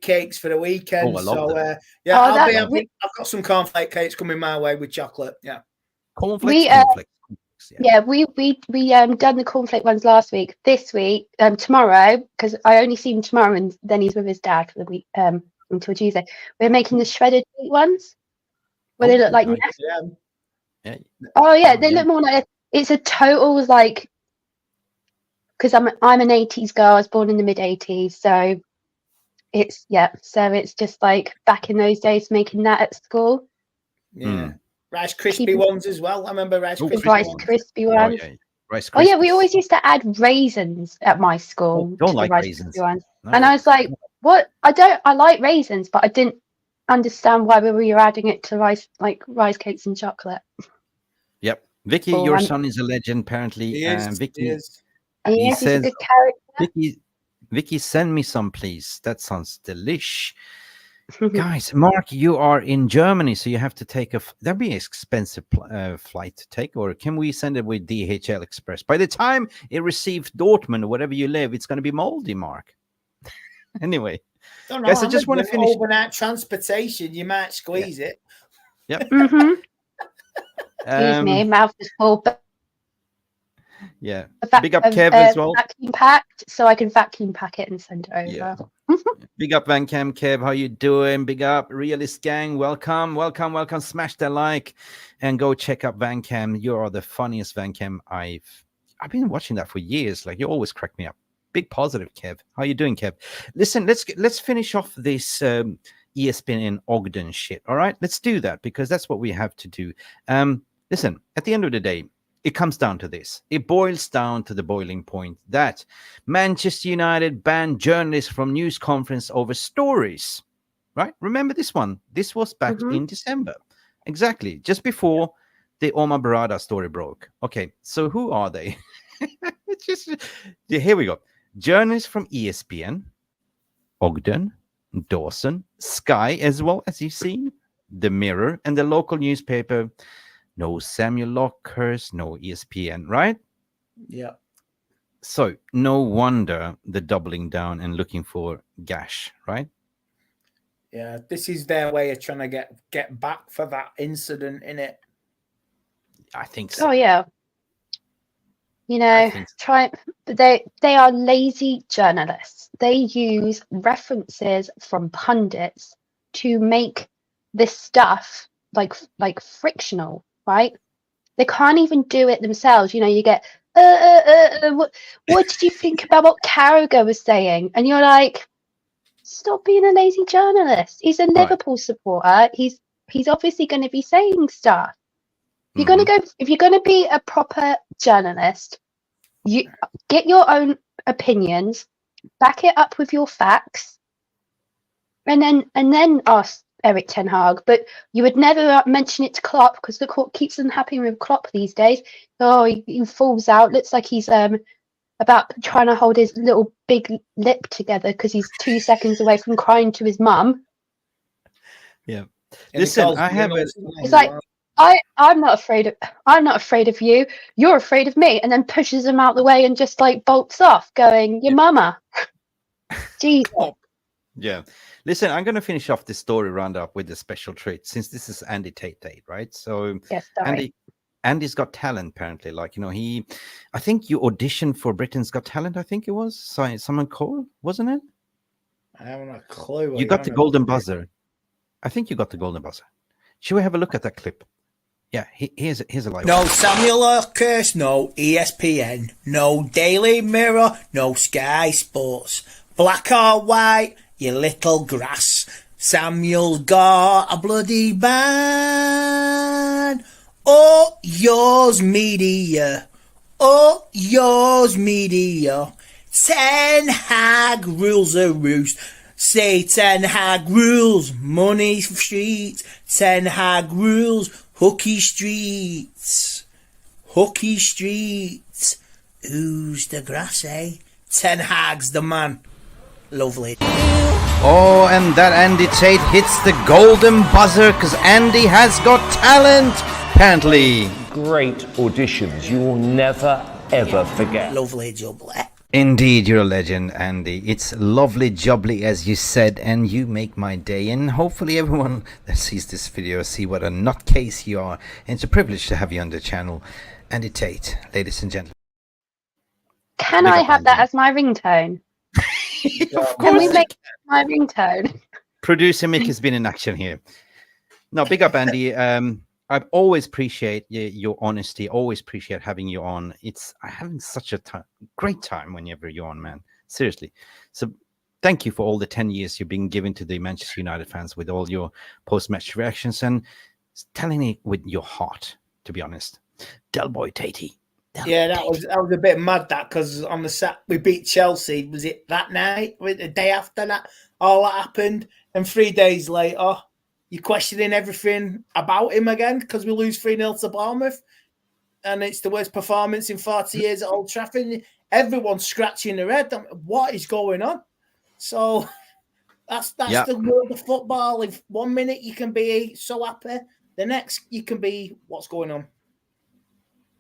cakes for the weekend. Oh, I love them. Yeah, Oh, I've got some cornflake cakes coming my way with chocolate. Yeah, Cornflakes. Yeah, we done the cornflake ones last week. This week, tomorrow, because I only see him tomorrow, and then he's with his dad for the week until Tuesday. We're making the shredded wheat ones, where they look like nice. nests. Yeah. Oh yeah, they look more like it's a total because I'm an 80s girl. I was born in the mid 80s, so it's just like back in those days making that at school. Yeah. Rice crispy ones as well. I remember Rice crispy ones. Oh, yeah. Rice Oh yeah, we Krispies. always used to add raisins at my school. Don't to like the Rice raisins. Krispie ones. No. And I was like, what? I like raisins, but I didn't understand why we were adding it to rice cakes and chocolate. Yep. Vicky, your son is a legend, apparently. He is. Vicky, He says, he's a good character. Vicky, send me some, please. That sounds delish. Guys, Mark, you are in Germany, so you have to take that'd be an expensive flight to take, or can we send it with DHL Express? By the time it receives Dortmund or wherever you live, it's going to be moldy, Mark. Anyway, Don't know, guys, I just want to finish. Overnight transportation, you might squeeze it. Yep. Excuse me, mouth is full. Yeah. Big up Kev as well. Vacuum packed, so I can vacuum pack it and send it over. Yeah. Big up Van Cam Kev, how you doing? Big up Realist gang, welcome. Smash that like and go check out Van Cam. You are the funniest Van Cam I've been watching that for years. Like, you always crack me up. Big positive, Kev. How you doing, Kev? Listen, let's finish off this ESPN Ogden shit. All right, let's do that because that's what we have to do. Listen, at the end of the day, it comes down to this. It boils down to the boiling point that Manchester United banned journalists from news conference over stories. Right? Remember this one? This was back in December. Exactly. Just before the Omar Barada story broke. Okay, so who are they? Here we go. Journalists from ESPN, Ogden, Dawson, Sky, as well as you've seen, The Mirror, and the local newspaper. No Samuel Lockhurst, no ESPN, right? Yeah. So no wonder the doubling down and looking for gash, right? Yeah, this is their way of trying to get back for that incident, innit? I think so. Oh yeah. You know, they are lazy journalists. They use references from pundits to make this stuff like frictional, right? They can't even do it themselves. You know, you get what did you think about what Carragher was saying? And you're like, stop being a lazy journalist. He's a Liverpool supporter. He's obviously going to be saying stuff. If you're going to be a proper journalist, you get your own opinions, back it up with your facts, and then ask Eric Ten Hag. But you would never mention it to Klopp because the court keeps unhappy with Klopp these days. Oh, he falls out. Looks like he's about trying to hold his little big lip together because he's 2 seconds away from crying to his mum. Yeah. Listen, I have a. It's like, I'm not afraid of you. You're afraid of me, and then pushes him out the way and just like bolts off, going, "Your mama." Jesus. Yeah. Listen, I'm going to finish off this story roundup with a special treat since this is Andy Tate, right? So, yes, Andy's Got Talent, apparently. Like, I think you auditioned for Britain's Got Talent, I think it was. Someone called, wasn't it? I haven't a clue. You got the golden buzzer. I think you got the golden buzzer. Should we have a look at that clip? Yeah, here's a live. No Samuel Hurst, no ESPN, no Daily Mirror, no Sky Sports. Black or white, you little grass. Samuel's got a bloody ban. Oh, yours media. Oh, yours media. Ten Hag rules a roost. Say Ten Hag rules Money Street. Ten Hag rules Hooky Streets. Hooky Streets. Who's the grass, eh? Ten Hag's the man. Lovely. Oh, and that Andy Tate hits the golden buzzer because Andy has got talent, apparently. Great auditions you will never, ever forget. Lovely jubbly. Indeed, you're a legend, Andy. It's lovely jubbly, as you said, and you make my day. And hopefully everyone that sees this video see what a nutcase you are. And it's a privilege to have you on the channel. Andy Tate, ladies and gentlemen. Can I have that as my ringtone? Can we make my ringtone? Producer Mick has been in action here. No, big up, Andy. I always appreciate your honesty. Always appreciate having you on. I'm having such a great time whenever you're on, man. Seriously. So thank you for all the 10 years you've been giving to the Manchester United fans with all your post-match reactions and telling it with your heart, to be honest. Del Boy Tatey. Yeah, that was a bit mad, that, because on the we beat Chelsea. Was it that night? The day after that, all that happened, and 3 days later, you're questioning everything about him again because we lose 3-0 to Bournemouth, and it's the worst performance in 40 years at Old Trafford. Everyone's scratching their head. What is going on? So that's the world of football. If 1 minute you can be so happy, the next you can be, what's going on?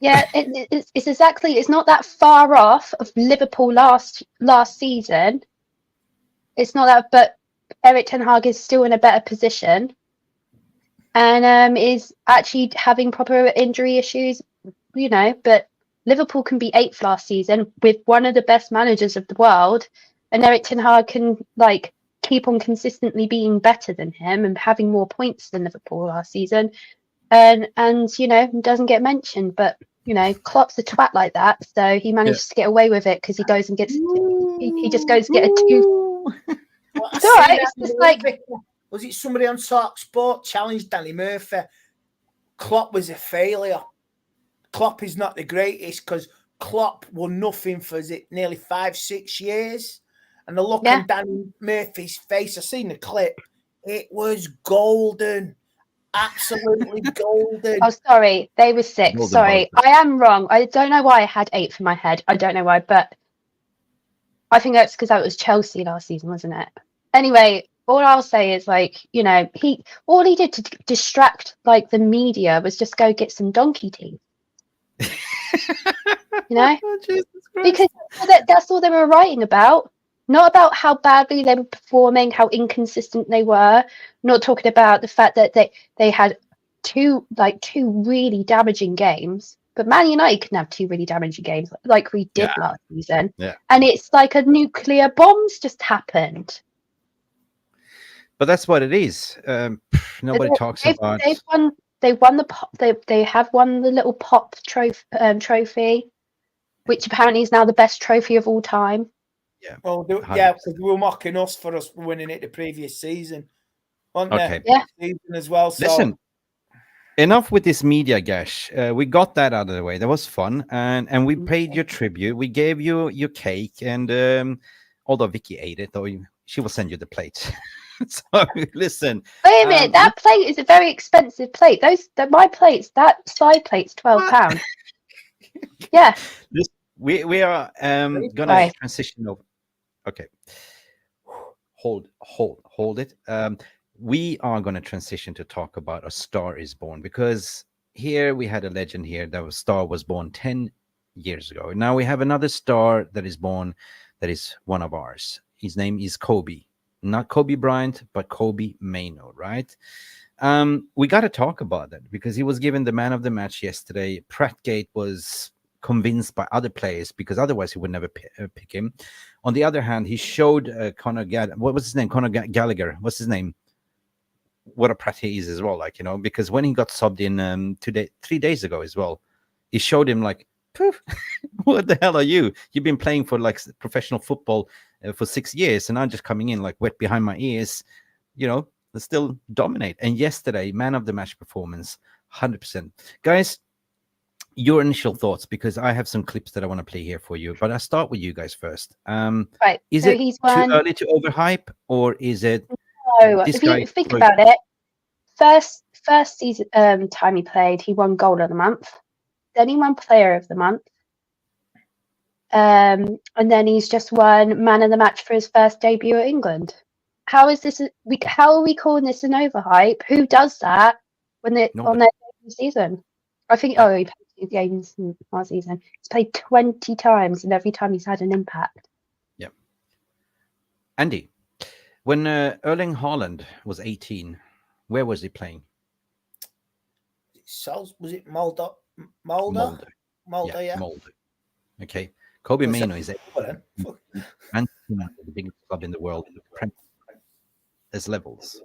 Yeah, it's exactly. It's not that far off of Liverpool last season. It's not that, but Erik ten Hag is still in a better position, and is actually having proper injury issues. But Liverpool can be 8th last season with one of the best managers of the world, and Erik ten Hag can keep on consistently being better than him and having more points than Liverpool last season, and doesn't get mentioned, but. Klopp's a twat like that, so he manages to get away with it because he goes and gets. He just goes to get a 2. It's all right. It's just was it somebody on Talk Sport challenged Danny Murphy? Klopp was a failure. Klopp is not the greatest because Klopp won nothing for nearly 5-6 years, and the look on Danny Murphy's face. I seen the clip. It was golden. Absolutely golden. Oh, sorry. They were 6. Golden sorry. golden. I am wrong. I don't know why I had 8 in my head. I don't know why, but I think that's because that was Chelsea last season, wasn't it? Anyway, all I'll say is all he did to distract the media was just go get some donkey teeth. Oh, Jesus Christ. Because that's all they were writing about. Not about how badly they were performing, how inconsistent they were. Not talking about the fact that they had two really damaging games. But Man United can have 2 really damaging games like we did last season. Yeah. And it's like a nuclear bomb's just happened. But that's what it is. Nobody talks about. They won the pop. They have won the little pop trophy, which apparently is now the best trophy of all time. Yeah. Oh, because they were mocking us for us winning it the previous season. Okay. Yeah. Season as well. So. Listen, enough with this media gash. We got that out of the way. That was fun, and we paid your tribute. We gave you your cake, and although Vicky ate it, though she will send you the plate. So listen. Wait a minute, that plate is a very expensive plate. My plates, that side plate's £12. Yeah. We are gonna transition over. Okay. Hold it. We are going to transition to talk about A Star Is Born, because here we had a legend here that Star was born 10 years ago. Now we have another star that is born that is one of ours. His name is Kobbie not Kobe Bryant, but Kobbie Mainoo, right? We got to talk about that because he was given the man of the match yesterday. Prattgate was convinced by other players because otherwise he would never pick him. On the other hand, he showed what was his name? Conor Gallagher. What's his name? What a prat he is as well, like, you know, because when he got subbed in 3 days ago as well, he showed him like, poof, what the hell are you? You've been playing for like professional football for 6 years, and I'm just coming in like wet behind my ears, you know, to still dominate. And yesterday, man of the match performance, 100%. Guys, your initial thoughts, because I have some clips that I want to play here for you, but I'll start with you guys first. Right. Is So it he's too won. early to overhype, or is it? No, this if you guy think was- about it, first season time he played, he won Goal of the Month. Then he won Player of the Month. And then he's just won Man of the Match for his first debut at England. How is this? How are we calling this an overhype? Who does that when they on their debut season? I think. Oh, he played 2 games in last season. He's played 20 times, and every time he's had an impact. Yeah. Andy, when Erling Haaland was 18, where was he playing? Was it Mulder? Mulder, yeah. Mulder. Okay. Kobbie Well, Mainoo is well, the biggest club in the world. There's levels.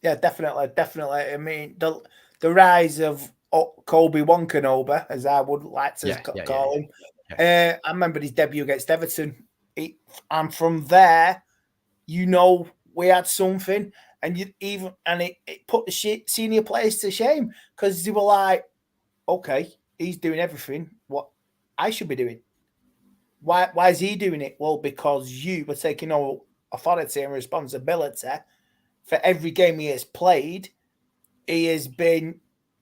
Yeah, definitely. I mean, the rise of Kobe Wonkanoba, as I would like to call him. I remember his debut against Everton. And from there, you know, we had something, and it put the senior players to shame because they were like, okay, he's doing everything what I should be doing. Why is he doing it? Well, because you were taking on authority and responsibility for every game he has played. He has been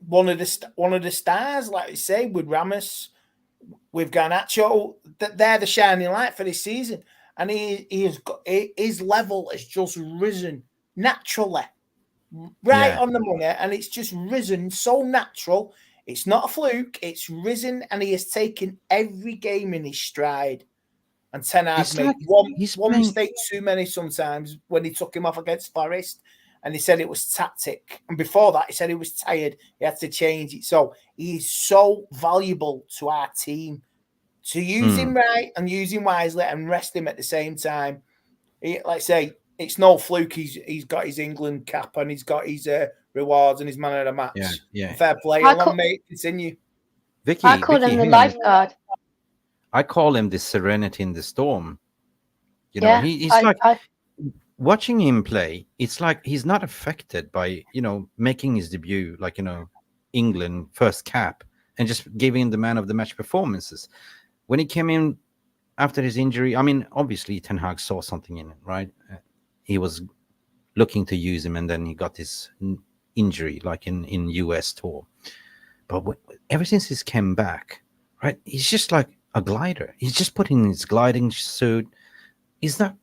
one of the stars, like we say, with Ramos, with Garnacho. They're the shining light for this season, and he has got his level has just risen naturally, right on the money, and it's just risen so natural. It's not a fluke. It's risen, and he has taken every game in his stride. And Ten Hag made one mistake too many sometimes when he took him off against Forest, and he said it was tactic. And before that, he said he was tired. He had to change it. So he's so valuable to our team. To use him right and use him wisely and rest him at the same time. Like I say, it's no fluke. He's got his England cap and he's got his rewards and his man of the match. Yeah. Fair play. Long may it continue. Vicky, I call him the lifeguard. I call him the serenity in the storm. You know, he's watching him play. It's like he's not affected by, you know, making his debut, like, you know, England first cap and just giving the man of the match performances. When he came in after his injury, I mean, obviously Ten Hag saw something in it, right? He was looking to use him, and then he got this injury, like in US tour. But ever since he's came back, right, he's just like a glider. He's just putting his gliding suit. He's not.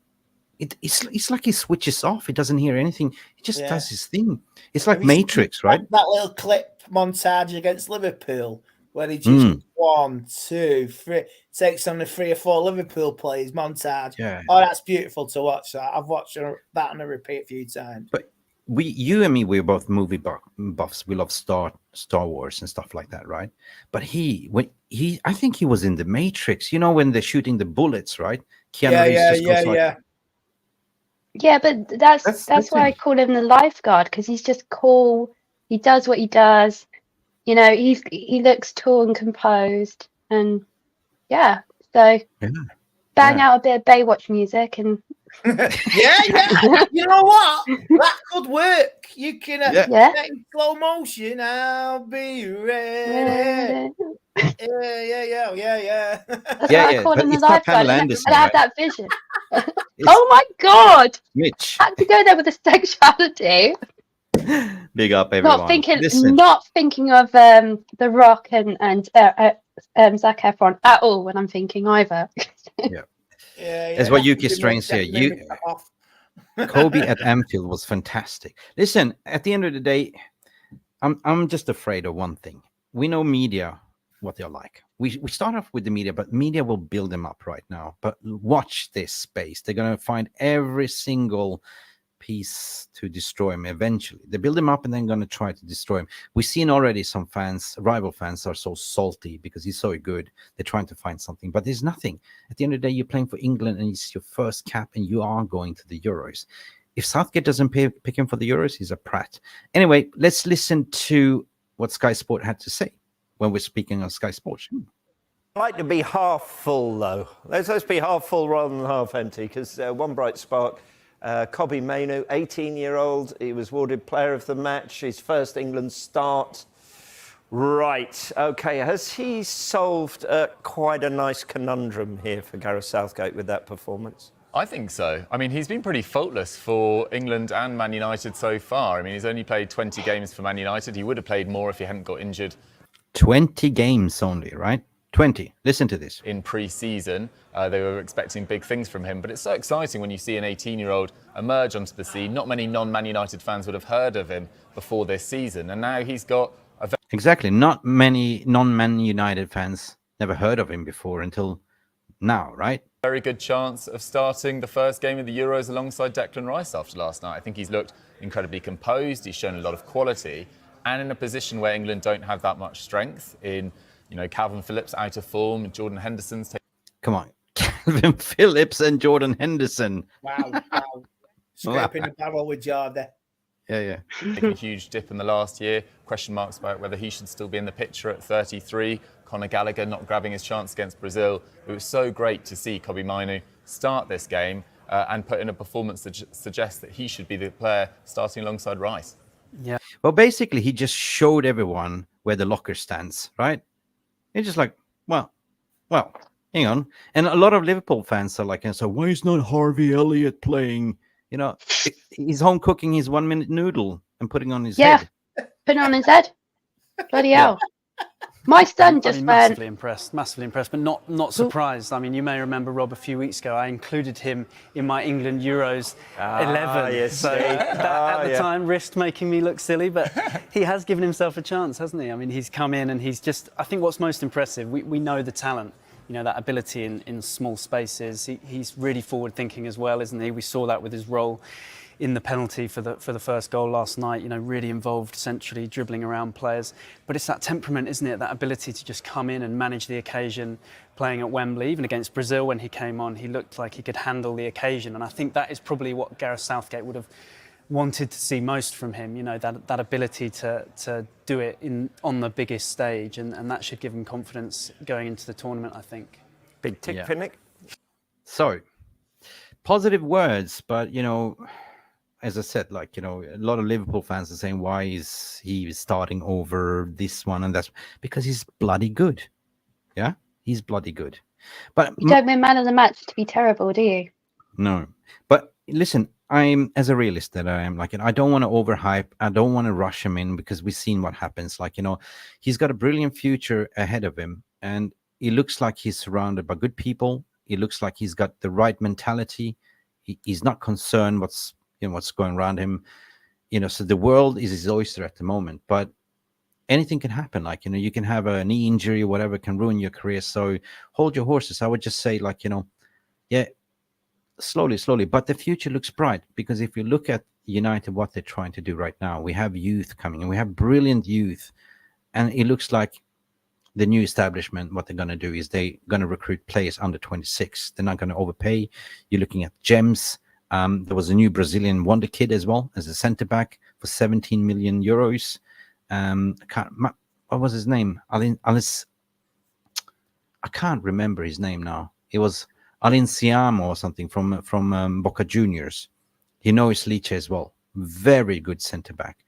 It's like he switches off. He doesn't hear anything. He just does his thing. It's like Matrix, right? That little clip montage against Liverpool where he just 1, 2, 3 takes on the 3 or 4 Liverpool players montage. Yeah. Oh, that's beautiful to watch. I've watched that on a repeat a few times. But you and me, we're both movie buffs. We love Star Wars and stuff like that, right? But I think he was in the Matrix. You know, when they're shooting the bullets, right? Yeah, but that's why I call him the lifeguard, because he's just cool. He does what he does. You know, he looks tall and composed, and so bang out a bit of Baywatch music and you know what? That could work. You can in slow motion. I'll be ready. Yeah. That's why I call him the lifeguard. And I have that vision. It's oh my god! Mitch. I had to go there with the sexuality. Big up, everyone. Not thinking of The Rock and Zac Efron at all when I'm thinking either. That's what Yuki Strange here. Kobbie at Anfield was fantastic. Listen, at the end of the day, I'm just afraid of one thing. We know media, what they're like. we start off with the media, but media will build them up right now. But watch this space. They're going to find every single piece to destroy him eventually. They build him up and then going to try to destroy him. We've seen already some fans, rival fans, are so salty because he's so good. They're trying to find something, but there's nothing. At the end of the day, you're playing for England and it's your first cap and you are going to the Euros. If Southgate doesn't pick him for the Euros, he's a prat. Anyway, let's listen to what Sky Sport had to say when we're speaking on Sky Sports. I like to be half full, though. Let's be half full rather than half empty, because one bright spark, Kobbie Mainoo, 18-year-old, he was awarded Player of the Match, his first England start. Right, OK, has he solved quite a nice conundrum here for Gareth Southgate with that performance? I think so. I mean, he's been pretty faultless for England and Man United so far. I mean, he's only played 20 games for Man United. He would have played more if he hadn't got injured. 20 games only, right? 20. Listen to this. In pre-season, they were expecting big things from him. But it's so exciting when you see an 18-year-old emerge onto the scene. Not many non-Man United fans would have heard of him before this season. And now he's got a... Exactly. Not many non-Man United fans never heard of him before until now, right? Very good chance of starting the first game of the Euros alongside Declan Rice after last night. I think he's looked incredibly composed. He's shown a lot of quality. And in a position where England don't have that much strength in... You know, Calvin Phillips out of form, Jordan Henderson's... Come on. Calvin Phillips and Jordan Henderson. Wow. Scraping the barrel with Jordan. Yeah. Taking a huge dip in the last year. Question marks about whether he should still be in the picture at 33. Conor Gallagher not grabbing his chance against Brazil. It was so great to see Kobbie Mainoo start this game and put in a performance that suggests that he should be the player starting alongside Rice. Yeah. Well, basically, he just showed everyone where the locker stands, right? It's just like, well, hang on. And a lot of Liverpool fans are like, so why is not Harvey Elliott playing? You know, he's home cooking his 1 minute noodle and putting on his head. Yeah, putting on his head. Bloody hell. My son just went... Massively impressed, but not surprised. I mean, you may remember, Rob, a few weeks ago, I included him in my England Euros 11. Yes, so at the time risked making me look silly, but he has given himself a chance, hasn't he? I mean, he's come in and he's just... I think what's most impressive, we know the talent, you know, that ability in small spaces. He's really forward-thinking as well, isn't he? We saw that with his role in the penalty for the first goal last night, you know, really involved centrally, dribbling around players. But it's that temperament, isn't it? That ability to just come in and manage the occasion, playing at Wembley. Even against Brazil when he came on, he looked like he could handle the occasion. And I think that is probably what Gareth Southgate would have wanted to see most from him, you know, that ability to do it on the biggest stage. And that should give him confidence going into the tournament, I think. Big tick for Nick. So, positive words, but, you know... As I said, like, you know, a lot of Liverpool fans are saying, why is he starting over this one and that? Because he's bloody good. Yeah, he's bloody good. But you don't win man of the match to be terrible, do you? No. But listen, I'm, as a realist that I am, like, I don't want to overhype. I don't want to rush him in because we've seen what happens. Like, you know, he's got a brilliant future ahead of him. And he looks like he's surrounded by good people. He looks like he's got the right mentality. He's not concerned what's going around him, you know, so the world is his oyster at the moment, but anything can happen. Like, you know, you can have a knee injury or whatever can ruin your career. So hold your horses. I would just say, like, you know, yeah, slowly, but the future looks bright because if you look at United, what they're trying to do right now, we have youth coming and we have brilliant youth. And it looks like the new establishment, what they're going to do is they're going to recruit players under 26. They're not going to overpay. You're looking at gems. There was a new Brazilian wonder kid as well as a centre back for 17 million euros. What was his name? I can't remember his name now. It was Alinciamo or something from Boca Juniors. He knows Liche as well. Very good centre back.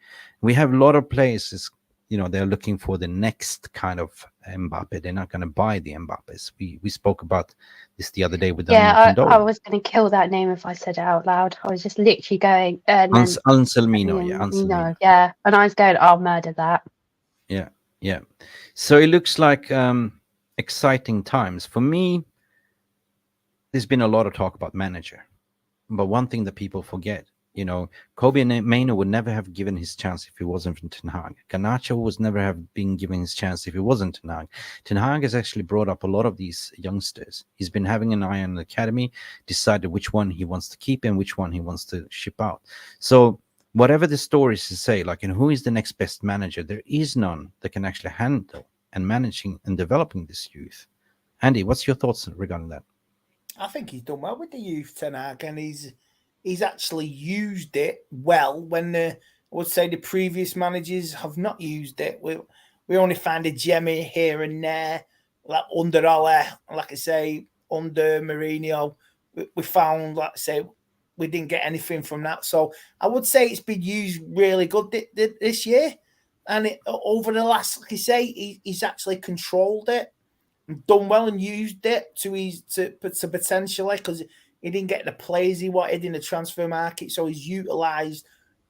We have a lot of players. You know, they're looking for the next kind of Mbappe. They're not going to buy the Mbappes. We spoke about this the other day with the I was going to kill that name if I said it out loud. I was just literally going Anselmino, Anselmino. Yeah, and I was going, I'll murder that. Yeah. So it looks like exciting times for me. There's been a lot of talk about manager, but one thing that people forget You know, Kobbie Mainoo would never have given his chance if he wasn't from Ten Hag. Garnacho was never have been given his chance if he wasn't Ten Hag. Ten Hag has actually brought up a lot of these youngsters. He's been having an eye on the academy, decided which one he wants to keep and which one he wants to ship out. So whatever the stories to say, like, and who is the next best manager, there is none that can actually handle and managing and developing this youth. Andy, what's your thoughts regarding that? I think he's done well with the youth, Ten Hag, and he's actually used it well when I would say the previous managers have not used it. We only find a gem here and there, like under Ole, like I say, under Mourinho. We found, like I say, we didn't get anything from that. So I would say it's been used really good this year. And over the last, like I say, he's actually controlled it and done well and used it to potentially, because he didn't get the players he wanted in the transfer market. So he's utilised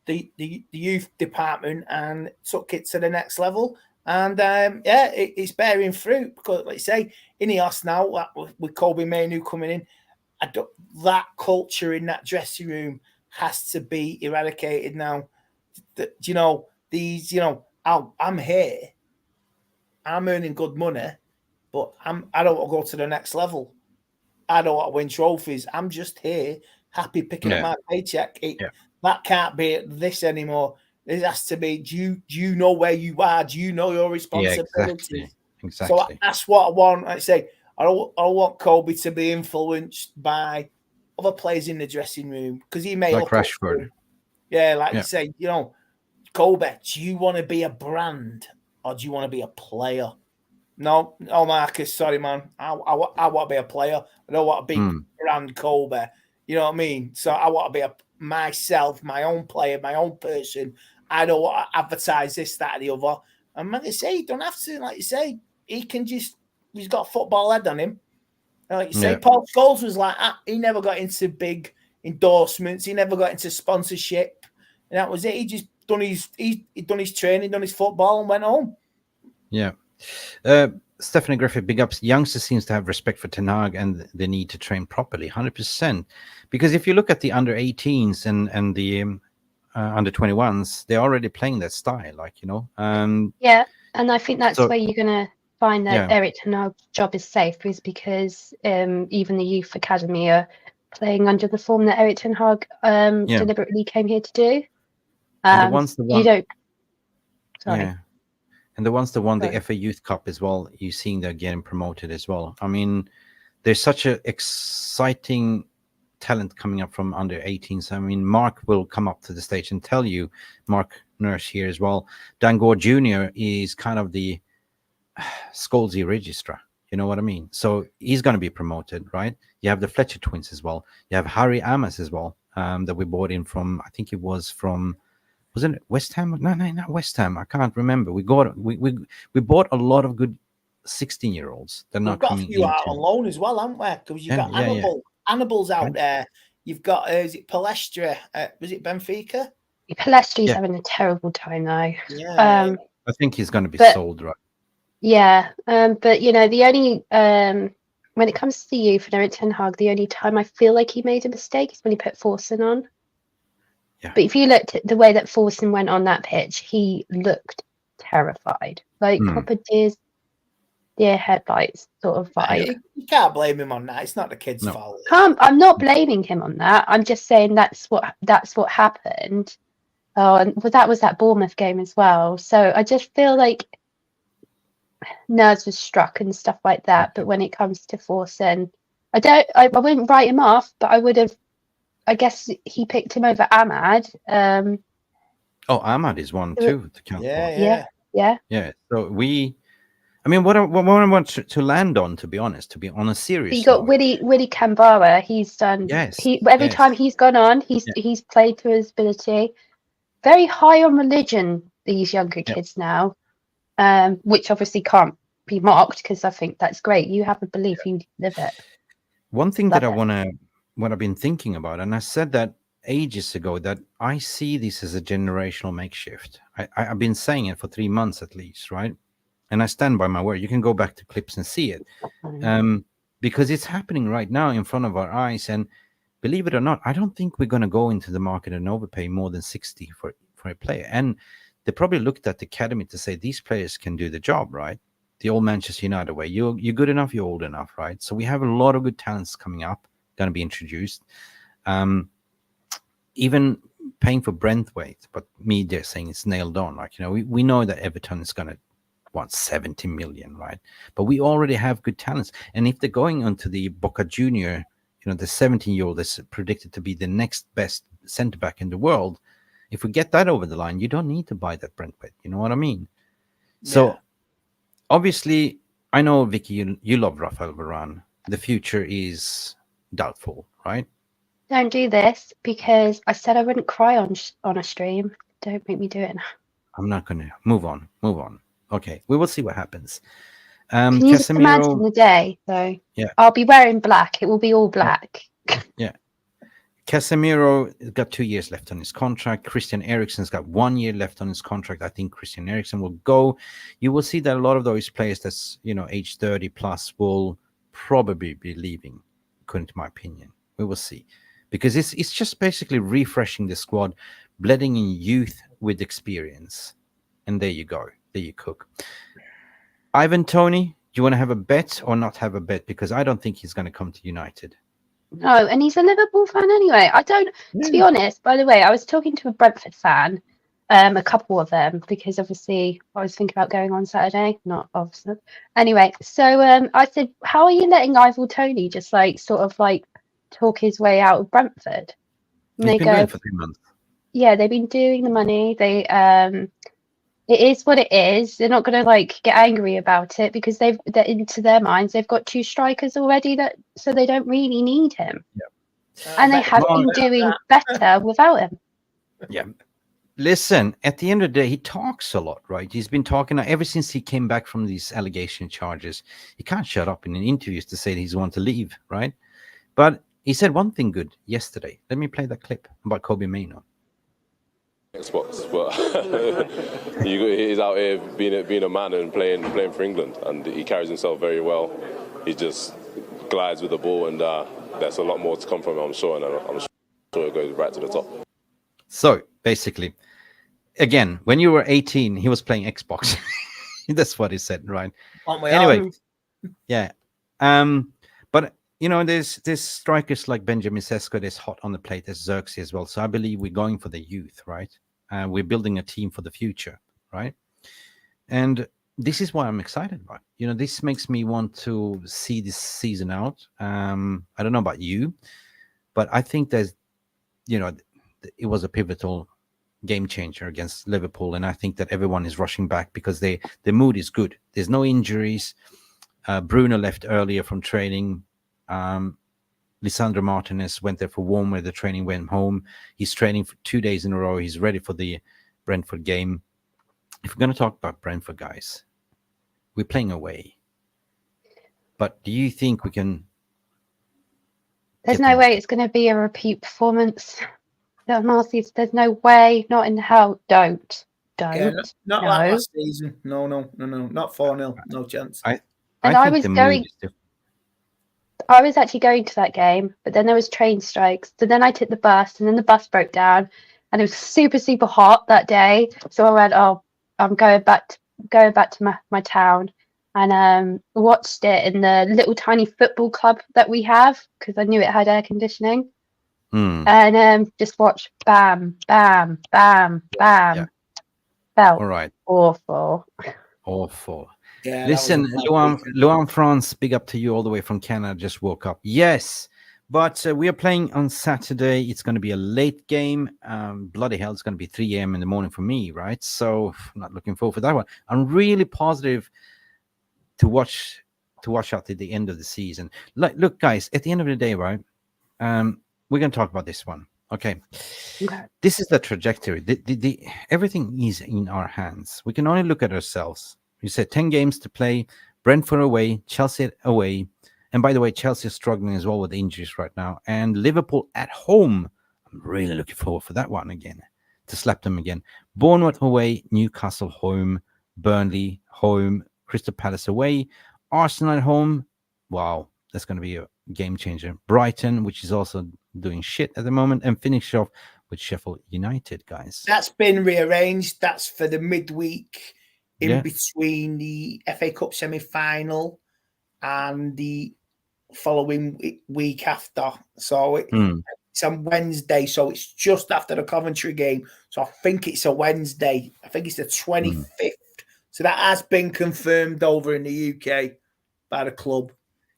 the youth department and took it to the next level. And it's bearing fruit because, like I say, Ineos now, with Kobbie Mainoo coming in, that culture in that dressing room has to be eradicated now. I'm here, I'm earning good money, but I don't want to go to the next level. I don't want to win trophies. I'm just here, happy picking up my paycheck. That can't be this anymore. It has to be, do you know where you are? Do you know your responsibilities? Yeah, exactly. So that's what I want. Like I say, I don't want Kobbie to be influenced by other players in the dressing room because he may like Rashford. You say, Kobbie, do you want to be a brand or do you want to be a player? No, Marcus, sorry, man. I want to be a player. I don't want to be brand Kobbie. You know what I mean? So I want to be myself, my own player, my own person. I don't want to advertise this, that, or the other. And like I say, you don't have to. Like you say, he's got a football head on him. And like you say, Paul Scholes was like that. He never got into big endorsements. He never got into sponsorship. And that was it. He just done his training, done his football, and went home. Yeah. Stephanie Griffith, big ups. Youngsters seems to have respect for Ten Hag and the need to train properly, 100%. Because if you look at the under 18s and the under 21s, they're already playing that style, Yeah, and I think that's where you're going to find that Eric Ten Hag's job is safe, is because even the youth academy are playing under the form that Eric Ten Hag deliberately came here to do. And the ones that you don't. Sorry. Yeah. And the ones that won the FA Youth Cup as well, you're seeing they're getting promoted as well. I mean, there's such an exciting talent coming up from under 18s. I mean, Mark will come up to the stage and tell you, Mark Nurse here as well, Dan Gore Jr. is kind of the Scholesy registrar. You know what I mean? So he's going to be promoted, right? You have the Fletcher twins as well. You have Harry Amos as well, that we bought in from, I think it was from, wasn't it West Ham? No, not West Ham. I can't remember. We bought a lot of good 16-year-olds. They're not coming in. We've got a few out on loan as well, haven't we? Because you've got Hannibal's out there. You've got, is it Palestra? Was it Benfica? Palestri's having a terrible time though. Yeah. I think he's going to be sold, right? Yeah. But, the only, when it comes to the youth and Eric Ten Hag, the only time I feel like he made a mistake is when he put Forsen on. Yeah. But if you looked at the way that Forsen went on that pitch, he looked terrified. Like proper deer headlights sort of vibe. You can't blame him on that. It's not the kid's fault. I'm not blaming him on that. I'm just saying that's what happened. Oh, and that was that Bournemouth game as well. So I just feel like nerves were struck and stuff like that. But when it comes to Forsen, I wouldn't write him off, but I would have. I guess he picked him over Ahmad. Ahmad is one too. Yeah. So what I want to land on, to be honest, on a serious. You got Willy Kambara. He's done. Yes. Every time he's gone on, he's played to his ability. Very high on religion. These younger kids now, which obviously can't be mocked because I think that's great. You have a belief, you live it. One thing that I want to. What I've been thinking about, and I said that ages ago, that I see this as a generational makeshift. I've been saying it for 3 months at least, right? And I stand by my word. You can go back to clips and see it, because it's happening right now in front of our eyes. And believe it or not, I don't think we're going to go into the market and overpay more than 60 for a player. And they probably looked at the academy to say these players can do the job, right? The old Manchester United way. You're good enough, you're old enough, right? So we have a lot of good talents coming up, going to be introduced. Even paying for Brentwaite, but they're saying it's nailed on. Like, we know that Everton is going to want 70 million, right? But we already have good talents. And if they're going onto the Boca Junior, the 17-year-old that's predicted to be the next best centre-back in the world, if we get that over the line, you don't need to buy that Brentwaite. You know what I mean? Yeah. So, obviously, I know, Vicky, you love Rafael Varane. The future is doubtful, right? Don't do this, because I said I wouldn't cry on a stream. Don't make me do it now. I'm not going to. Move on. Okay, we will see what happens. Can you just imagine the day, though? Yeah. I'll be wearing black. It will be all black. Yeah. Casemiro got 2 years left on his contract. Christian Eriksen's got 1 year left on his contract. I think Christian Eriksen will go. You will see that a lot of those players that's, age 30 plus will probably be leaving, according to my opinion. We will see. Because it's just basically refreshing the squad, blending in youth with experience. And there you go. There you cook. Ivan Toney, do you want to have a bet or not have a bet? Because I don't think he's going to come to United. No, and he's a Liverpool fan anyway. To be honest, by the way, I was talking to a Brentford fan, a couple of them, because obviously I was thinking about going on Saturday, not obviously. Anyway, so I said, how are you letting Ivan Toney just talk his way out of Brentford? And He's been doing it for 3 months. Yeah, they've been doing the money. They it is what it is. They're not going to get angry about it, because they're into their minds. They've got 2 strikers already, so they don't really need him. Yeah. And they have been doing better without him. Yeah. Listen, at the end of the day, he talks a lot, right? He's been talking ever since he came back from these allegation charges. He can't shut up in interviews to say that he's want to leave, right? But he said one thing good yesterday. Let me play that clip about Kobbie Mainoo. Xbox, but he's out here being a man and playing for England, and he carries himself very well. He just glides with the ball, and there's a lot more to come from him, I'm sure, and I'm sure it goes right to the top. So basically, again, when you were 18, he was playing Xbox. That's what he said, right? Anyway, yeah. But there's strikers like Benjamin Sesko that's hot on the plate. There's Xerxes as well. So I believe we're going for the youth, right? We're building a team for the future, right? And this is what I'm excited about. This makes me want to see this season out. I don't know about you, but I think there's, it was a pivotal game changer against Liverpool. And I think that everyone is rushing back because the mood is good. There's no injuries. Bruno left earlier from training. Lisandro Martinez went there for warm weather training, went home. He's training for 2 days in a row. He's ready for the Brentford game. If we're going to talk about Brentford, guys, we're playing away. But do you think we can... There's no way it's going to be a repeat performance. There's no way, not in hell. Don't. Yeah, not like last season. No. Not 4-0. No chance. I was actually going to that game, but then there was train strikes. So then I took the bus, and then the bus broke down, and it was super, super hot that day. So I went, I'm going back to my town, and watched it in the little tiny football club that we have, because I knew it had air conditioning. And just watch bam, bam, bam, bam. Yeah. Felt all right. Awful. Yeah, listen, Luan France, big up to you all the way from Canada. Just woke up. Yes, but we are playing on Saturday. It's going to be a late game. Bloody hell, it's going to be 3 a.m. in the morning for me, right? So I'm not looking forward for that one. I'm really positive to watch out to the end of the season. Look, guys, at the end of the day, right? We're going to talk about this one. Okay. This is the trajectory. The everything is in our hands. We can only look at ourselves. You said 10 games to play, Brentford away, Chelsea away. And by the way, Chelsea is struggling as well with injuries right now. And Liverpool at home. I'm really looking forward for that one again, to slap them again. Bournemouth away, Newcastle home, Burnley home, Crystal Palace away, Arsenal at home. Wow, that's going to be game changer. Brighton, which is also doing shit at the moment, and finish off with Sheffield United, guys. That's been rearranged. That's for the midweek in Yeah. between the FA Cup semi-final and the following week after. So it's on Wednesday. So it's just after the Coventry game. So I think it's a Wednesday. I think it's the 25th. So that has been confirmed over in the UK by the club.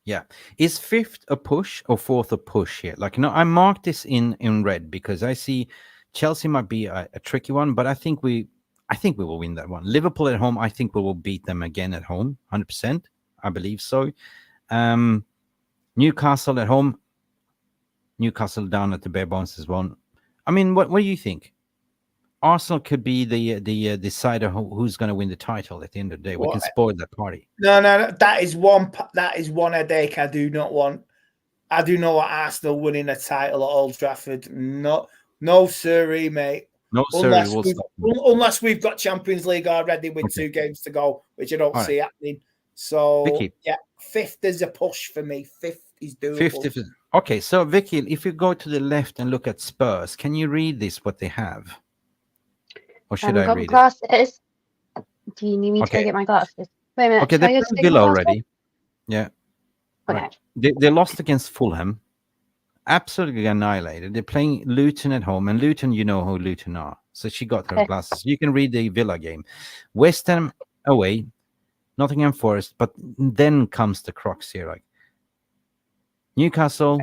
Yeah. Is 5th a push or 4th a push here? Like, I marked this in red because I see Chelsea might be a tricky one, but I think we will win that one. Liverpool at home, I think we will beat them again at home, 100%. I believe so. Newcastle at home, Newcastle down at the bare bones as well. I mean, what do you think? Arsenal could be the decider who's going to win the title at the end of the day. We can spoil that party. No, that is one headache I do not want. I do not want Arsenal winning a title at Old Trafford. No, sirree, mate. No, sirree. Unless we've got Champions League already with 2 games to go, which I don't see happening. So, Vicky. yeah, 5th is a push for me. 5th is doable. 5th is okay. So, Vicky, if you go to the left and look at Spurs, can you read this? What they have, or should I read it? Do you need me to go get my glasses? Wait a minute. Okay, they played Villa already. Yeah. Okay. Right. They lost against Fulham. Absolutely annihilated. They're playing Luton at home, and Luton, you know who Luton are. So she got her glasses. You can read the Villa game. West Ham away, Nottingham Forest, but then comes the crux here. Like Newcastle,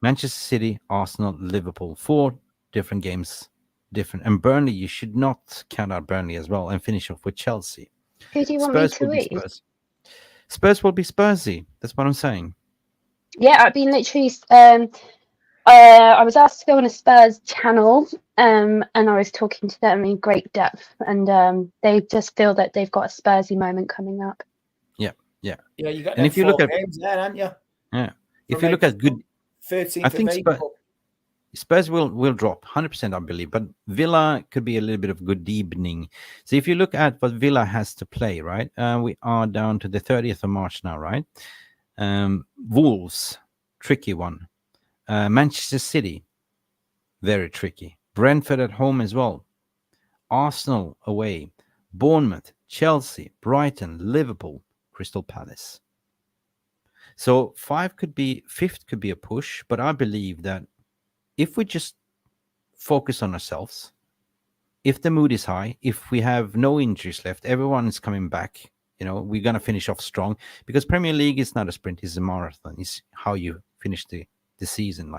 Manchester City, Arsenal, Liverpool. 4 different games, different. And Burnley, you should not count out Burnley as well, and finish off with Chelsea. Who do you want me to read? Spurs will be Spursy. That's what I'm saying. Yeah, I've been literally. I was asked to go on a Spurs channel, and I was talking to them in great depth, and they just feel that they've got a Spursy moment coming up. Yeah. Yeah, you got. And if you look at games there, haven't you? Yeah, if you look at good, 13th I think of April. Spurs will drop 100%, I believe, but Villa could be a little bit of good evening. So if you look at what Villa has to play, right? We are down to the 30th of March now, right? Wolves, tricky one. Manchester City, very tricky. Brentford at home as well. Arsenal away. Bournemouth, Chelsea, Brighton, Liverpool, Crystal Palace. So 5th could be a push, but I believe that if we just focus on ourselves, if the mood is high, if we have no injuries left, everyone is coming back, we're going to finish off strong, because Premier League is not a sprint, it's a marathon. It's how you finish the season,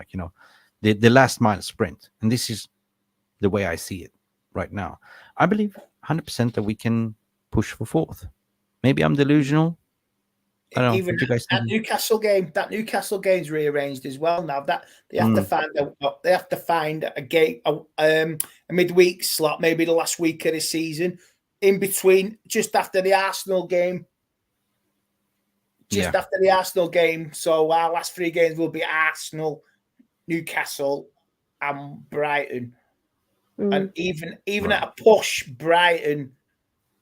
the last mile sprint. And this is the way I see it right now. I believe 100% that we can push for 4th. Maybe I'm delusional. I don't know. Even that Newcastle game's rearranged as well now. That they have to find a game, a midweek slot, maybe the last week of the season, in between, just after the Arsenal game. After the Arsenal game. So our last 3 games will be Arsenal, Newcastle, and Brighton. And even at a push, Brighton,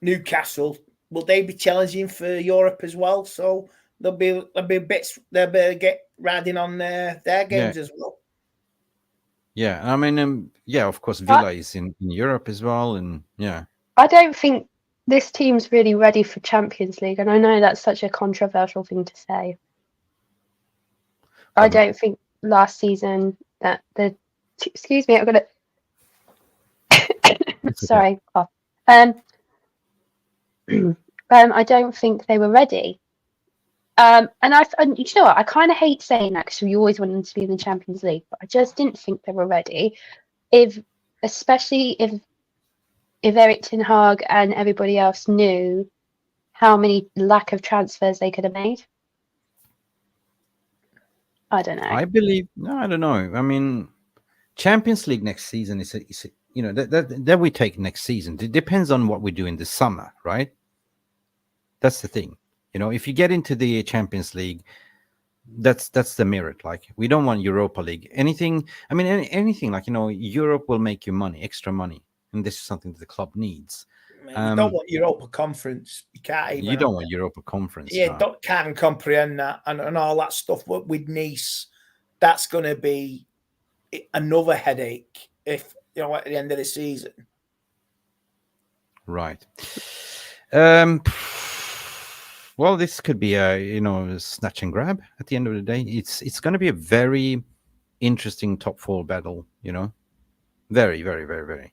Newcastle, will they be challenging for Europe as well? So there'll be bits they'll be get riding on their games as well. Yeah, I mean, of course, Villa is in Europe as well, and I don't think this team's really ready for Champions League, and I know that's such a controversial thing to say. I don't think last season that excuse me, I've got it. Sorry. I don't think they were ready. And you know what? I kind of hate saying that, because we always want them to be in the Champions League, but I just didn't think they were ready. Especially if Erik ten Hag and everybody else knew how many lack of transfers they could have made. I don't know. I don't know. I mean, Champions League next season is that we take next season. It depends on what we do in the summer, right? That's the thing. If you get into the Champions League, that's the merit. Like, we don't want Europa League. Anything like, Europe will make you money, extra money. And this is something that the club needs. You don't want Europa Conference. You can't even. You don't want Europa Conference. Yeah, can't even comprehend that and all that stuff. But with Nice, that's going to be another headache if at the end of the season. Right. Well, this could be a snatch and grab at the end of the day. It's going to be a very interesting top four battle. Very, very, very, very.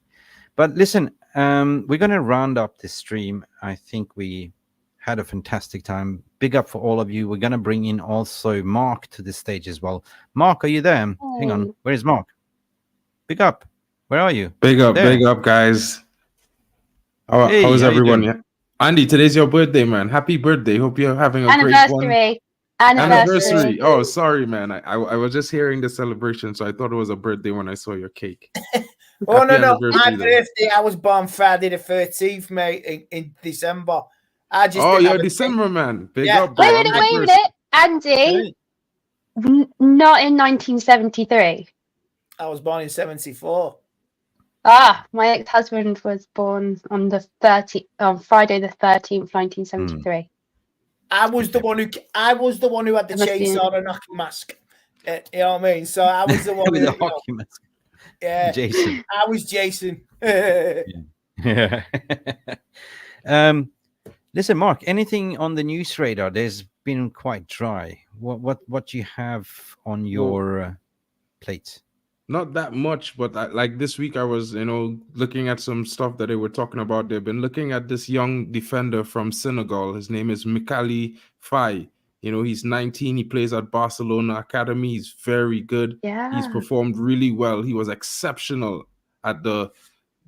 But listen, we're going to round up this stream. I think we had a fantastic time. Big up for all of you. We're going to bring in also Mark to the stage as well. Mark, are you there? Oh. Hang on. Where is Mark? Big up. Where are you? Big up, guys. How's everyone? Yeah. Andy, today's your birthday, man. Happy birthday. Hope you're having a great one. Anniversary. Oh, sorry, man. I was just hearing the celebration, so I thought it was a birthday when I saw your cake. Oh, no. My birthday, I was born Friday the 13th, mate, in December. You're a December man. Big up. Wait a minute. Andy, not in 1973. I was born in 74. My ex-husband was born on Friday the 13th, 1973. I was the one who had the chainsaw and hockey mask. You know what I mean? So I was the one with the hockey mask. Yeah, Jason. I was Jason. Yeah. Listen, Mark. Anything on the news radar? There's been quite dry. What do you have on your plate? Not that much, but like this week I was, looking at some stuff that they were talking about. They've been looking at this young defender from Senegal. His name is Mikali Faye. He's 19. He plays at Barcelona Academy. He's very good. Yeah. He's performed really well. He was exceptional at the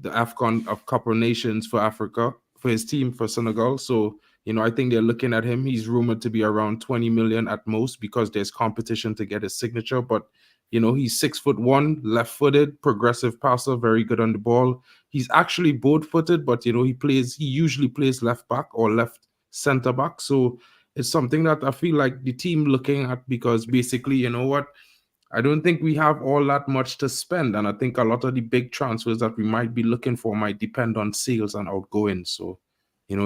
AFCON of Cup of Nations for Africa, for his team, for Senegal. So, I think they're looking at him. He's rumored to be around 20 million at most because there's competition to get his signature. But he's 6'1", left-footed, progressive passer, very good on the ball. He's actually both-footed, but he usually plays left back or left center back. So it's something that I feel like the team looking at because basically, I don't think we have all that much to spend, and I think a lot of the big transfers that we might be looking for might depend on sales and outgoings. So,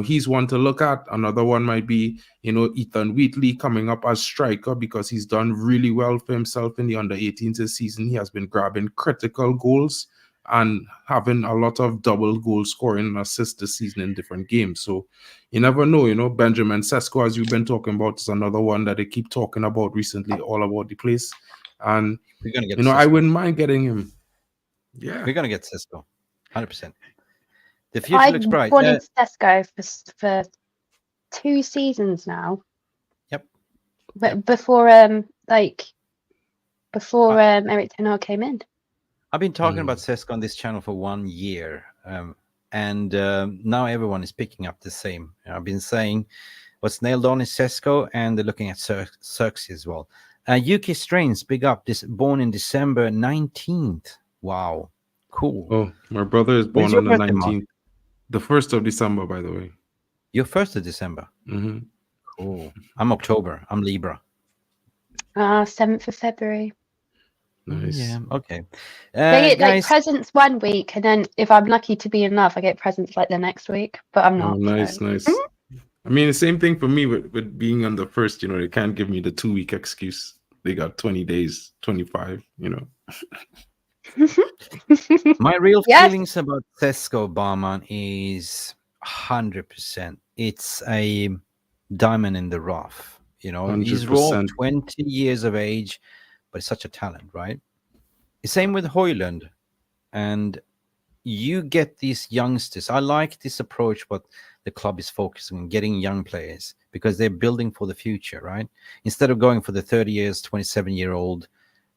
he's one to look at. Another one might be, Ethan Wheatley coming up as striker because he's done really well for himself in the under-18s this season. He has been grabbing critical goals and having a lot of double goal scoring and assists this season in different games. So you never know, Benjamin Sesko, as you've been talking about, is another one that they keep talking about recently, all about the place. And, we're gonna get I wouldn't mind getting him. Yeah. We're going to get Sesko, 100%. The future looks bright. I wanted Sesko for 2 seasons now. Yep. But before Eric Ten Hag came in. I've been talking about Sesko on this channel for 1 year, and now everyone is picking up the same. I've been saying what's nailed on is Sesko, and they're looking at Xerxes as well. UK Strains, big up. Born in December 19th. Wow, cool. Oh, my brother is born on the 19th. The 1st of December, by the way. You're 1st of December? Mm-hmm. Cool. I'm October. I'm Libra. 7th of February. Nice. Yeah, okay. They get like presents 1 week, and then if I'm lucky to be in love, I get presents like the next week, but I'm not. Oh, nice, nice. I mean, the same thing for me with being on the 1st, they can't give me the 2-week excuse. They got 20 days, 25, My real feelings about Sesko Barman is 100%. It's a diamond in the rough. He's raw, 20 years of age, but such a talent, right? The same with Højlund. And you get these youngsters. I like this approach, what the club is focusing on, getting young players, because they're building for the future, right? Instead of going for the 30 years, 27-year-old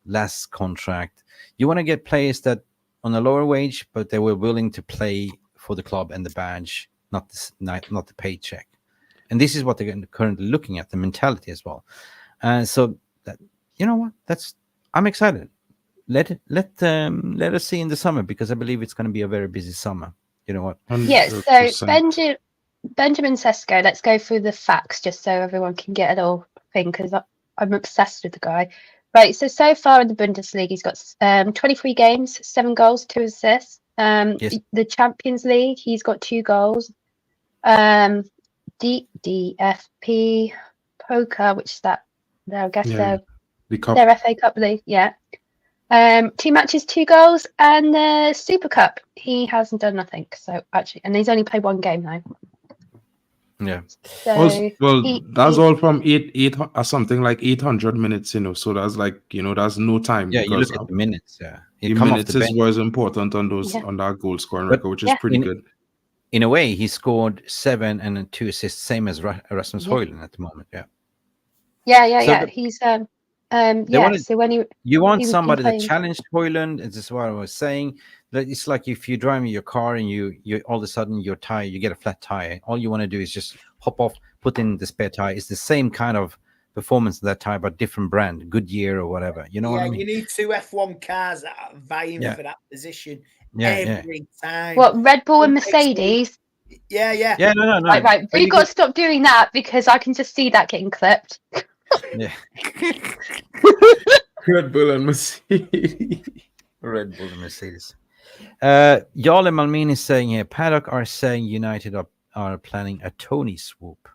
last contract, you want to get players that on a lower wage, but they were willing to play for the club and the badge, not the paycheck. And this is what they're currently looking at, the mentality as well. So that, I'm excited. Let us see in the summer, because I believe it's going to be a very busy summer. You know what? 100%. Yeah. So Benjamin Sesko. Let's go through the facts just so everyone can get a little thing, because I'm obsessed with the guy. Right. So far in the Bundesliga, he's got 23 games, 7 goals, 2 assists. The Champions League, he's got 2 goals. DFP Poker, which is that, I guess the cup. their FA Cup League, 2 matches, 2 goals, and the Super Cup, he hasn't done nothing. So actually, and he's only played 1 game now. Yeah. So that's all from eight something like 800 minutes, So that's like, that's no time. Yeah, you look at the minutes. Yeah, the minutes was important on those on that goal scoring record, which is pretty good. In a way, he scored 7 and 2 assists, same as Rasmus Højlund at the moment. Yeah. Yeah. He's so when you want he somebody that challenged Højlund. This is what I was saying. That it's like if you're driving your car and you all of a sudden your tire, you get a flat tire. All you want to do is just hop off, put in the spare tire. It's the same kind of performance of that tire, but different brand, Goodyear or whatever. You know what I mean? You need 2 F1 cars that are vying for that position every time. What, Red Bull and Mercedes? Yeah. Yeah, no. Right. We've got to stop doing that because I can just see that getting clipped. Yeah. Red Bull and Mercedes. Red Bull and Mercedes. Jarle Malmin is saying here, Paddock are saying United are planning a Toney swoop.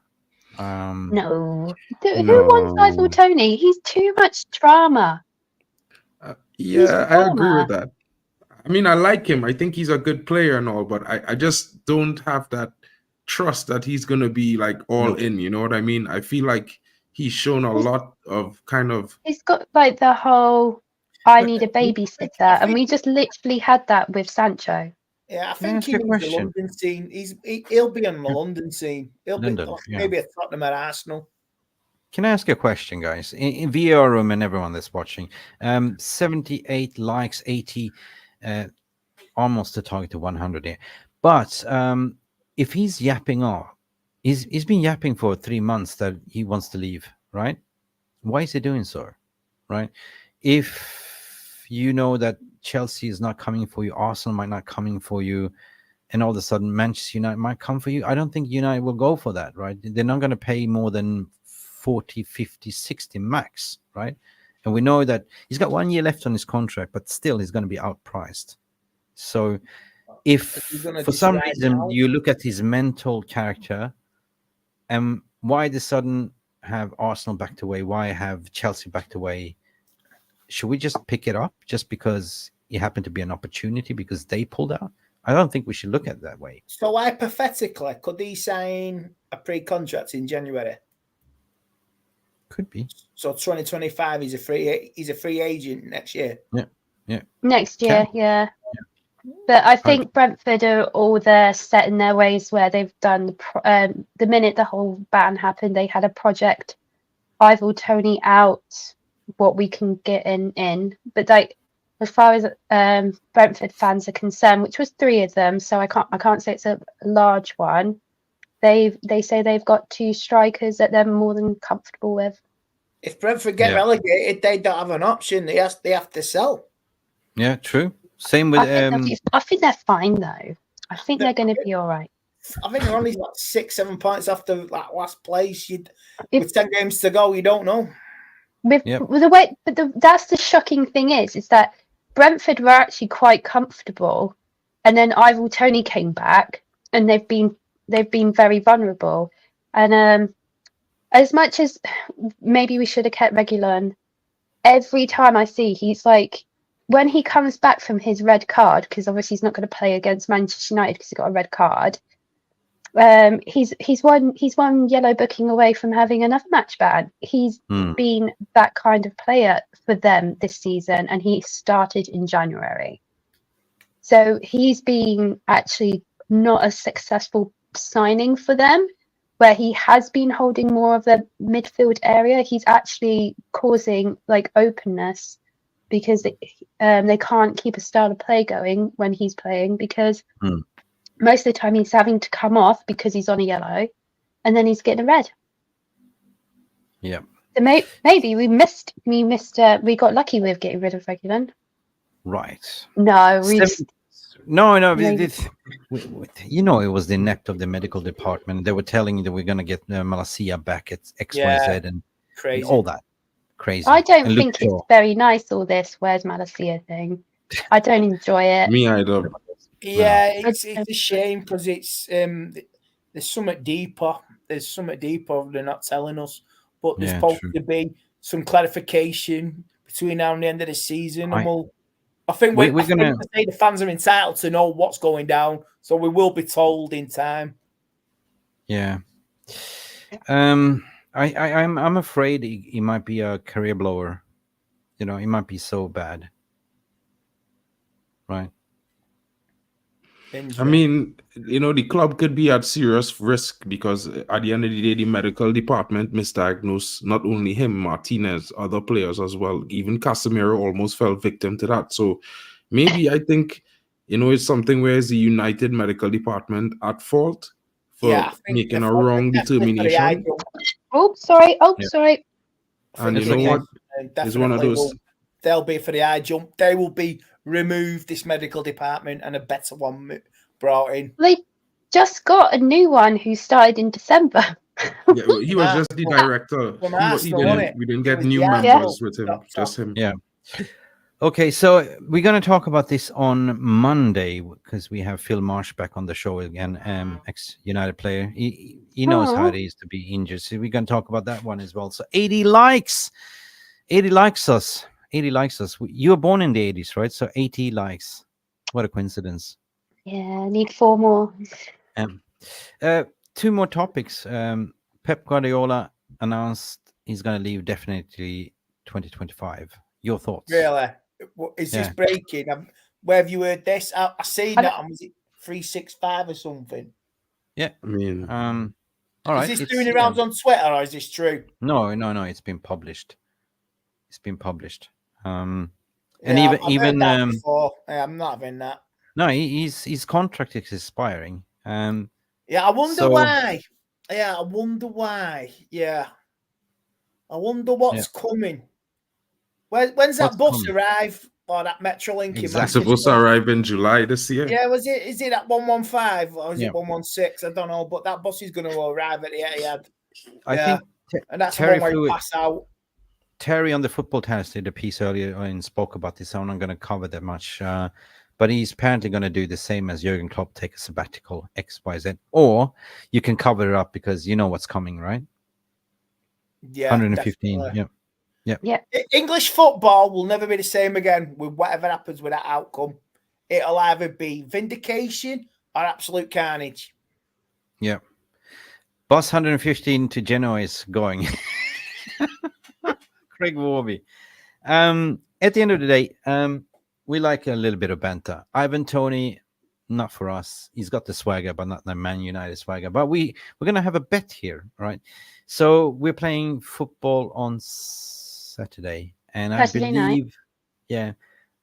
No. Who wants Nigel Toney? He's too much drama. I agree with that. I mean, I like him. I think he's a good player and all, but I just don't have that trust that he's going to be like all in. You know what I mean? I feel like he's shown a lot of kind of... He's got like the whole, I need a babysitter. And we just literally had that with Sancho. Yeah, I think he needs the London scene. He'll be on the London scene. He'll be maybe a Tottenham at Arsenal. Can I ask a question, guys? In VR room and everyone that's watching, 78 likes, 80, almost to target to 100 here. But if he's yapping off, he's been yapping for 3 months that he wants to leave, right? Why is he doing so, right? If you know that Chelsea is not coming for you, Arsenal might not coming for you, and all of a sudden Manchester United might come for you, I don't think United will go for that, right? They're not going to pay more than 40, 50, 60 max, right? And we know that he's got 1 year left on his contract, but still he's going to be outpriced. So if for some reason you look at his mental character, and why the sudden have Arsenal backed away, why have Chelsea backed away, should we just pick it up just because it happened to be an opportunity because they pulled out? I don't think we should look at it that way. So hypothetically, could he sign a pre-contract in January? Could be. So 2025, he's a free agent next year. Yeah. Next year, yeah. But I think Brentford are all there set in their ways where they've done the minute the whole ban happened, they had a project. Ival Toney out, what we can get in. But like as far as Brentford fans are concerned, which was 3 of them, so I can't say it's a large one. They say they've got 2 strikers that they're more than comfortable with. If Brentford get relegated, they don't have an option. They have to sell. Yeah, true. Same with. I think they're fine though. I think they're going to be all right. I think they're only like 6-7 points after that last place. With 10 games to go, you don't know. With the way, but that's the shocking thing is that Brentford were actually quite comfortable, and then Ival Toney came back, and they've been very vulnerable. And as much as maybe we should have kept Reguilón, every time I see he's like, when he comes back from his red card, because obviously he's not going to play against Manchester United because he got a red card. He's one yellow booking away from having another match ban. He's been that kind of player for them this season, and he started in January. So he's been actually not a successful signing for them, where he has been holding more of the midfield area. He's actually causing like openness because they can't keep a style of play going when he's playing because most of the time he's having to come off because he's on a yellow and then he's getting a red. Yeah. So maybe we got lucky with getting rid of Reguilón. Right. No, you know, it was the inept of the medical department. They were telling you that we're going to get Malacia back at X, Y, Z, and crazy. All that. Crazy. I don't think it's very nice, all this where's Malacia thing. I don't enjoy it. Me either. Yeah, it's a shame because it's there's something deeper. There's something deeper they're not telling us. But there's supposed to be some clarification between now and the end of the season, and I think the fans are entitled to know what's going down, so we will be told in time. Yeah. I'm afraid he might be a career blower. You know, he might be so bad. Right. I mean, you know, the club could be at serious risk because at the end of the day, the medical department misdiagnosed not only him, Martinez, other players as well. Even Casemiro almost fell victim to that. So maybe I think, you know, it's something where is the United medical department at fault for making a wrong determination. Sorry. And you know what? It's one of those. They'll be for the high jump. They will be removed, this medical department, and a better one brought in. They just got a new one who started in December. Yeah, he was just the director. We didn't get new members with him, just him. Yeah. Okay, so we're going to talk about this on Monday because we have Phil Marsh back on the show again, ex-United player. He knows how it is to be injured. So we're going to talk about that one as well. So 80 likes. 80 likes us. 80 likes us. You were born in the 80s, right? So 80 likes. What a coincidence. Yeah, I need 4 more. 2 more topics. Pep Guardiola announced he's going to leave definitely 2025. Your thoughts? Really? Is this breaking? Where have you heard this? I seen that. Was it 365 or something? Yeah. I mean, all right. Is this doing the rounds on Twitter or is this true? No. It's been published. It's been published. And I've even heard that before. I'm not having that. No, his contract is expiring. Yeah, I wonder why. Yeah, I wonder why. Yeah, I wonder what's coming. When's that bus arrive or that Metrolink? Exactly. It's supposed to arrive in July this year. Yeah, is it at 115 or is it 116? I don't know, but that bus is going to arrive at the Etihad. I think, and that's the one where you pass out. Terry on the Football Tennis did a piece earlier and spoke about this. So I'm not going to cover that much. But he's apparently going to do the same as Jurgen Klopp, take a sabbatical, X, Y, Z. Or you can cover it up because you know what's coming, right? Yeah. 115. Definitely. Yeah. English football will never be the same again with whatever happens with that outcome. It'll either be vindication or absolute carnage. Yeah. Bus 115 to Genoa is going. Craig Warby. At the end of the day, we like a little bit of banter. Ivan Toney, not for us. He's got the swagger, but not the ManUnited swagger. But we're going to have a bet here, right? So we're playing football on Saturday, and I believe,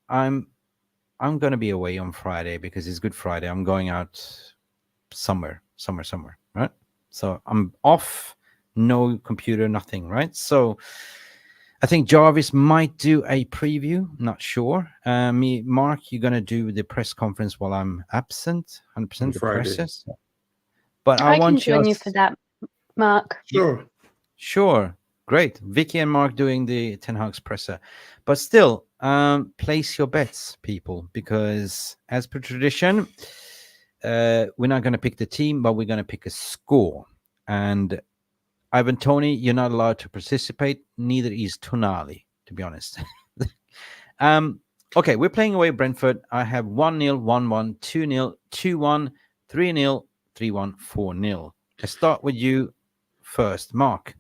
I'm going to be away on Friday because it's Good Friday. I'm going out somewhere, right? So I'm off, no computer, nothing, right? So I think Jarvis might do a preview. Not sure. Mark, you're going to do the press conference while I'm absent, 100% the process. But I want can join you for that, Mark. Sure. Great. Vicky and Mark doing the Ten Hag's presser. But still, place your bets, people, because as per tradition, we're not going to pick the team, but we're going to pick a score. And Ivan Toney, you're not allowed to participate. Neither is Tonali, to be honest. Okay, we're playing away Brentford. I have 1-0, 1-1, 2-0, 2-1, 3-0, 3-1, 4-0. Let's start with you first, Mark.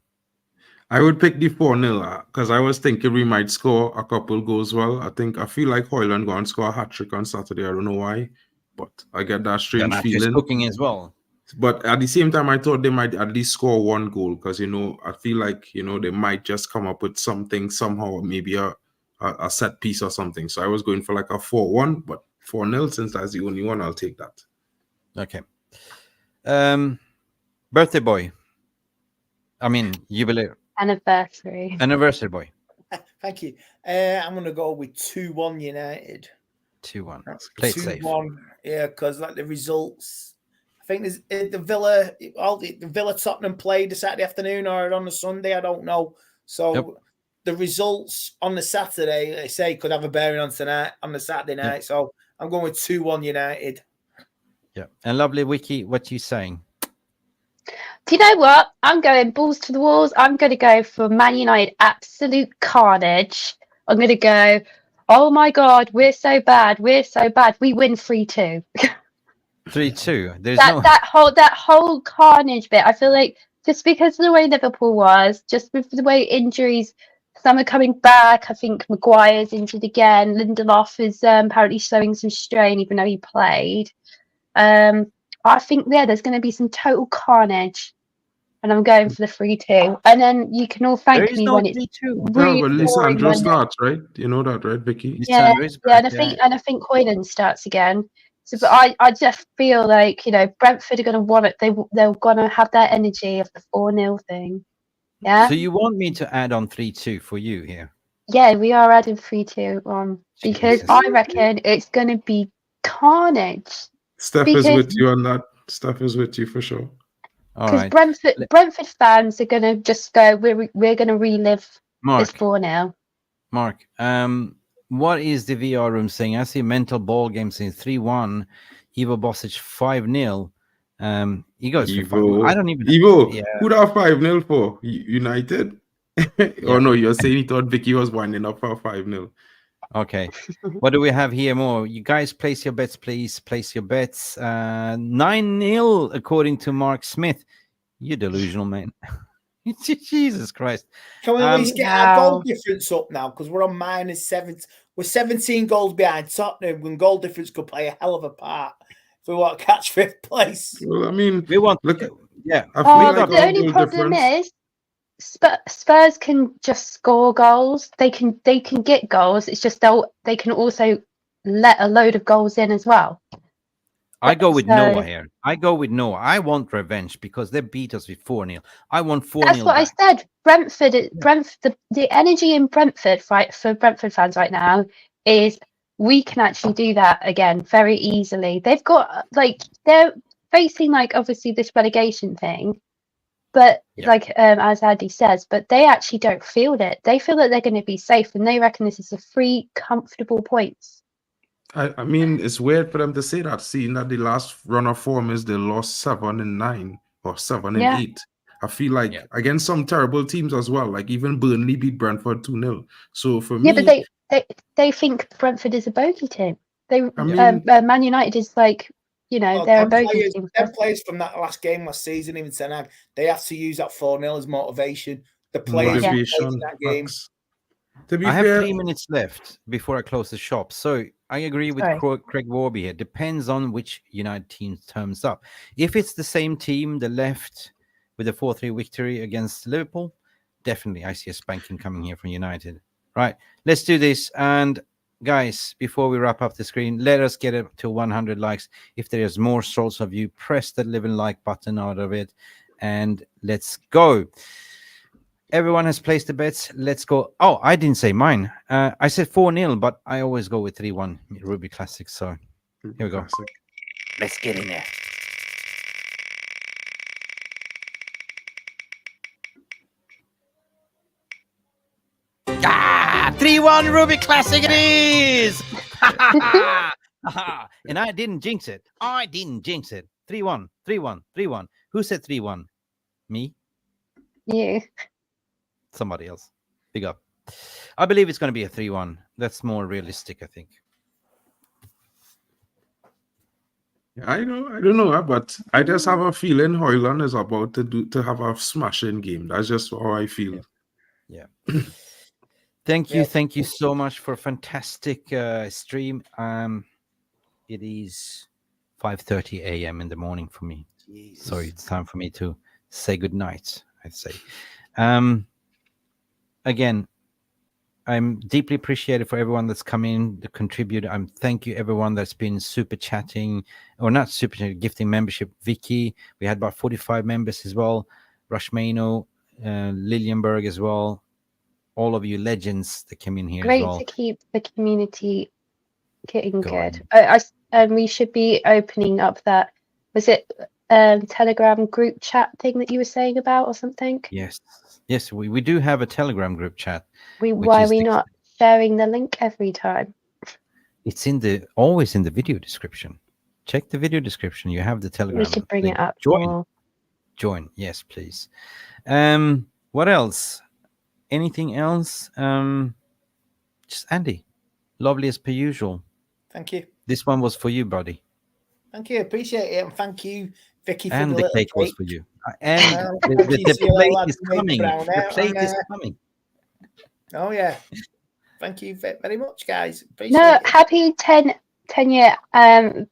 I would pick the 4-0 because I was thinking we might score a couple goals. Well, I feel like Højlund going to score a hat-trick on Saturday. I don't know why, but I get that strange feeling. Cooking as well. But at the same time, I thought they might at least score 1 goal because, you know, I feel like, you know, they might just come up with something somehow, maybe a set piece or something. So I was going for like a 4-1, but 4-0, since that's the only one, I'll take that. Okay. Birthday boy. I mean, jubilee. Anniversary boy. Thank you. I'm going to go with 2-1 United. 2-1. Play it safe. 2-1. Yeah, because like the results, I think there's the Villa Tottenham played the Saturday afternoon or on the Sunday. I don't know. So the results on the Saturday, they say, could have a bearing on the Saturday night. So I'm going with 2-1 United. Yeah. And lovely Vicky, what you saying? Do you know what? I'm going balls to the walls. I'm going to go for Man United absolute carnage. I'm going to go, oh my God, we're so bad. We're so bad. We win 3-2. 3-2. There's that whole carnage bit. I feel like just because of the way Liverpool was, just with the way injuries, some are coming back. I think Maguire's injured again. Lindelof is apparently showing some strain, even though he played. I think there's going to be some total carnage, and I'm going for the 3-2. And then you can all thank me when it's really but boring. Lisandro starts, right? You know that, right, Vicky? Yeah, and I think Hoyland starts again. So, but I just feel like Brentford are going to want it. They're going to have that energy of the 4-0 thing. Yeah. So you want me to add on 3-2 for you here? Yeah, we are adding 3-2 on because I reckon it's going to be carnage. Steph is with you on that. Steph is with you for sure. Because Brentford fans are going to just go, we're going to relive this 4-0. Mark, what is the VR room saying? I see mental ball game saying 3-1, Ivo Bosic 5-0. He goes for 5. I don't even Ivo, yeah. who that 5-0 for? United? Oh no, you're saying he thought Vicky was winding up for 5-0. Okay. What do we have here more? You guys place your bets, please. Place your bets. 9-0 according to Mark Smith. You delusional man. Jesus Christ. Can we at least get our goal difference up now? Because we're on -7. We're 17 goals behind Tottenham, when goal difference could play a hell of a part if we want to catch 5th place. Well, I mean, we want look. Yeah. The only problem is Spurs can just score goals. They can get goals. It's just they can also let a load of goals in as well. I go with Noah here. I go with Noah. I want revenge because they beat us with 4-0. I want 4-0. That's what I said. Brentford, the energy in Brentford, right, for Brentford fans right now is we can actually do that again very easily. They've got they're facing obviously this relegation thing, but as Andy says, but they actually don't feel it. They feel that they're going to be safe, and they reckon this is a 3 comfortable points. I mean, it's weird for them to say that, seeing that the last run of form is they lost 7 and 9 or 7 and 8. I feel like against some terrible teams as well. Like even Burnley beat Brentford 2-0. So for me, but they think Brentford is a bogey team. Man United is they're a bogey team. Them players from that last game last season, even Ten they have to use that 4-0 as motivation. The players in that game. I have 3 minutes left before I close the shop. So I agree with Craig Warby here. Depends on which United team turns up. If it's the same team, the left, with a 4-3 victory against Liverpool, definitely I see a spanking coming here from United. Right, let's do this. And guys, before we wrap up the screen, let us get it to 100 likes. If there's more souls of you, press the living like button out of it. And let's go. Everyone has placed the bets. Let's go. Oh, I didn't say mine. I said 4-0, but I always go with 3-1 Ruby Classic. So here we go. Let's get in there. 3-1 Ruby Classic it is. And I didn't jinx it. 3-1, 3-1, 3-1. Who said 3-1? Me? You. Somebody else. Big up. I believe it's going to be a 3-1. That's more realistic, I think. I don't know, but I just have a feeling Hoyland is about to have a smashing game. That's just how I feel. Yeah. Thank you so much for a fantastic stream. It is 5:30 a.m. in the morning for me. Jesus. So it's time for me to say good night, I'd say. Again, I'm deeply appreciated for everyone that's come in to contribute. Thank you everyone that's been super chatting, or not super chatting, gifting membership. Vicky, we had about 45 members as well. Rushmano, Lilienberg as well. All of you legends that came in here Great as well. to keep the community getting good. We should be opening up that, was it Telegram group chat thing that you were saying about or something? Yes, we do have a Telegram group chat. Why are we not sharing the link every time? It's always in the video description. Check the video description. You have the Telegram. We should bring link. it up. Join. Yes, please. What else? Anything else? Just Andy. Lovely as per usual. Thank you. This one was for you, buddy. Thank you. Appreciate it. And thank you, Vicky, for and the the little cake was cake. for you. And the plate is coming. The plate is coming. Oh, yeah. Thank you very much, guys. Appreciate it. Happy 10-year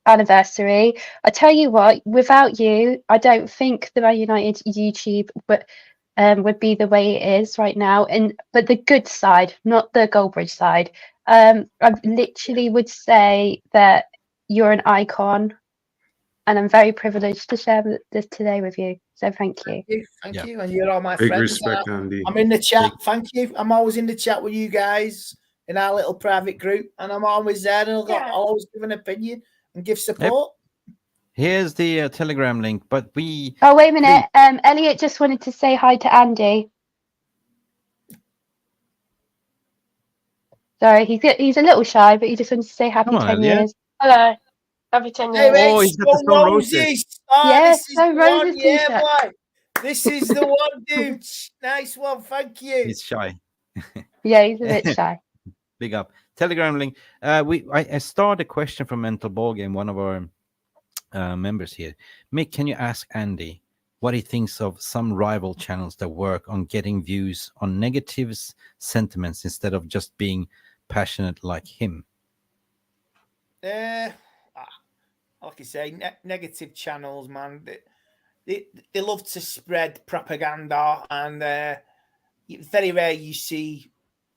anniversary. I tell you what, without you, I don't think the ManUnited YouTube would be the way it is right now. But the good side, not the Goldbridge side. I literally would say that you're an icon, and I'm very privileged to share this today with you. So thank you. Thank you. And you're all my Big friends. respect, Andy. I'm in the chat. Thank you. I'm always in the chat with you guys in our little private group, and I'm always there, and I'll always give an opinion and give support. Here's the Telegram link, but we... Oh, wait a minute. Elliot just wanted to say hi to Andy. Sorry, he's a little shy, but he just wanted to say happy 10 years. Hello. Happy 10 years. Hey, he's got the Stone Roses. Yes, Stone Roses t-shirt. Boy. This is the one, dude. Nice one. Thank you. He's shy. Yeah, he's a bit shy. Big up. Telegram link. I started a question from Mental Ballgame, one of our members here. Mick, can you ask Andy what he thinks of some rival channels that work on getting views on negatives, sentiments, instead of just being passionate like him? Like I say, negative channels, man. They love to spread propaganda, and very rare you see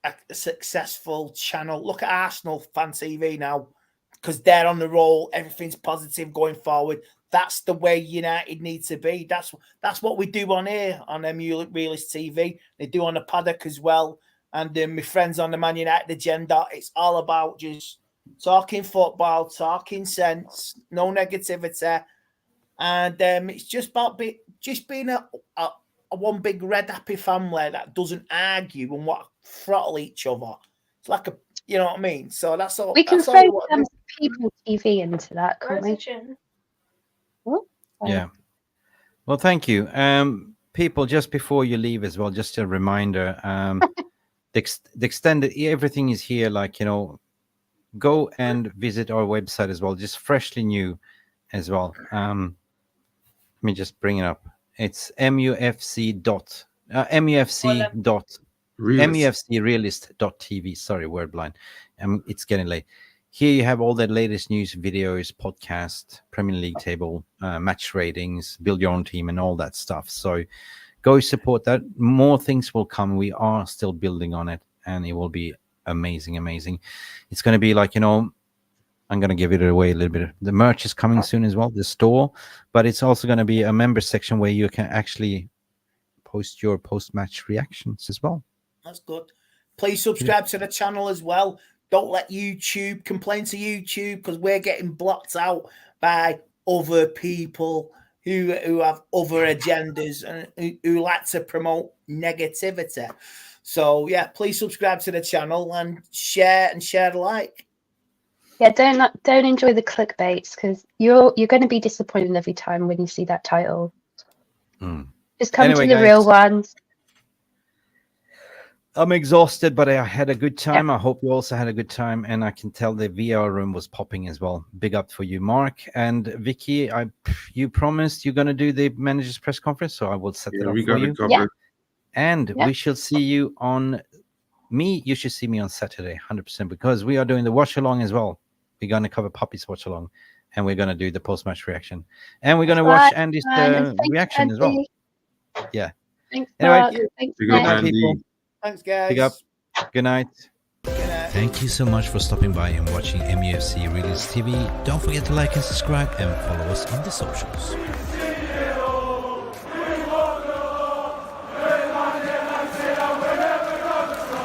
a successful channel. Look at Arsenal fan TV now, because they're on the roll. Everything's positive going forward. That's the way United need to be. That's what we do on here on Realist TV. They do on the paddock as well. And my friends on the Man United agenda, it's all about just talking football, talking sense, no negativity. And it's just about being a one big red happy family that doesn't argue and what throttle each other. It's like you know what I mean? So that's all. We can throw some people TV into that, can't we? Yeah. Well, thank you. People, just before you leave as well, just a reminder, the extended, everything is here, like, go and visit our website as well, just freshly new as well. Let me just bring it up. It's MUFCrealist.tv. Sorry, word blind. It's getting late. Here you have all the latest news, videos, podcast, Premier League table, match ratings, build your own team, and all that stuff. So go support that. More things will come. We are still building on it, and it will be amazing. It's going to be like, I'm going to give it away a little bit. The merch is coming soon as well, the store, but it's also going to be a member section where you can actually post your post-match reactions as well. That's good. Please subscribe to the channel as well. Don't let YouTube complain to YouTube, because we're getting blocked out by other people who have other agendas and who like to promote negativity. So yeah, please subscribe to the channel and share the like. Yeah, don't enjoy the clickbaits, because you're going to be disappointed every time when you see that title. Just come to the real ones. I'm exhausted, but I had a good time. I hope you also had a good time, and I can tell the VR room was popping as well. Big up for you, Mark and Vicky. You promised you're going to do the manager's press conference, so I will set it up for you. And we shall see you you should see me on Saturday, 100%, because we are doing the watch along as well. We're going to cover Puppy's watch along, and we're going to do the post-match reaction, and we're going to watch Andy's reaction as well. Yeah. Thanks, anyway, good night, people. Thanks, guys. Big up. Good night. Thank you so much for stopping by and watching MUFC Realist TV. Don't forget to like and subscribe and follow us on the socials.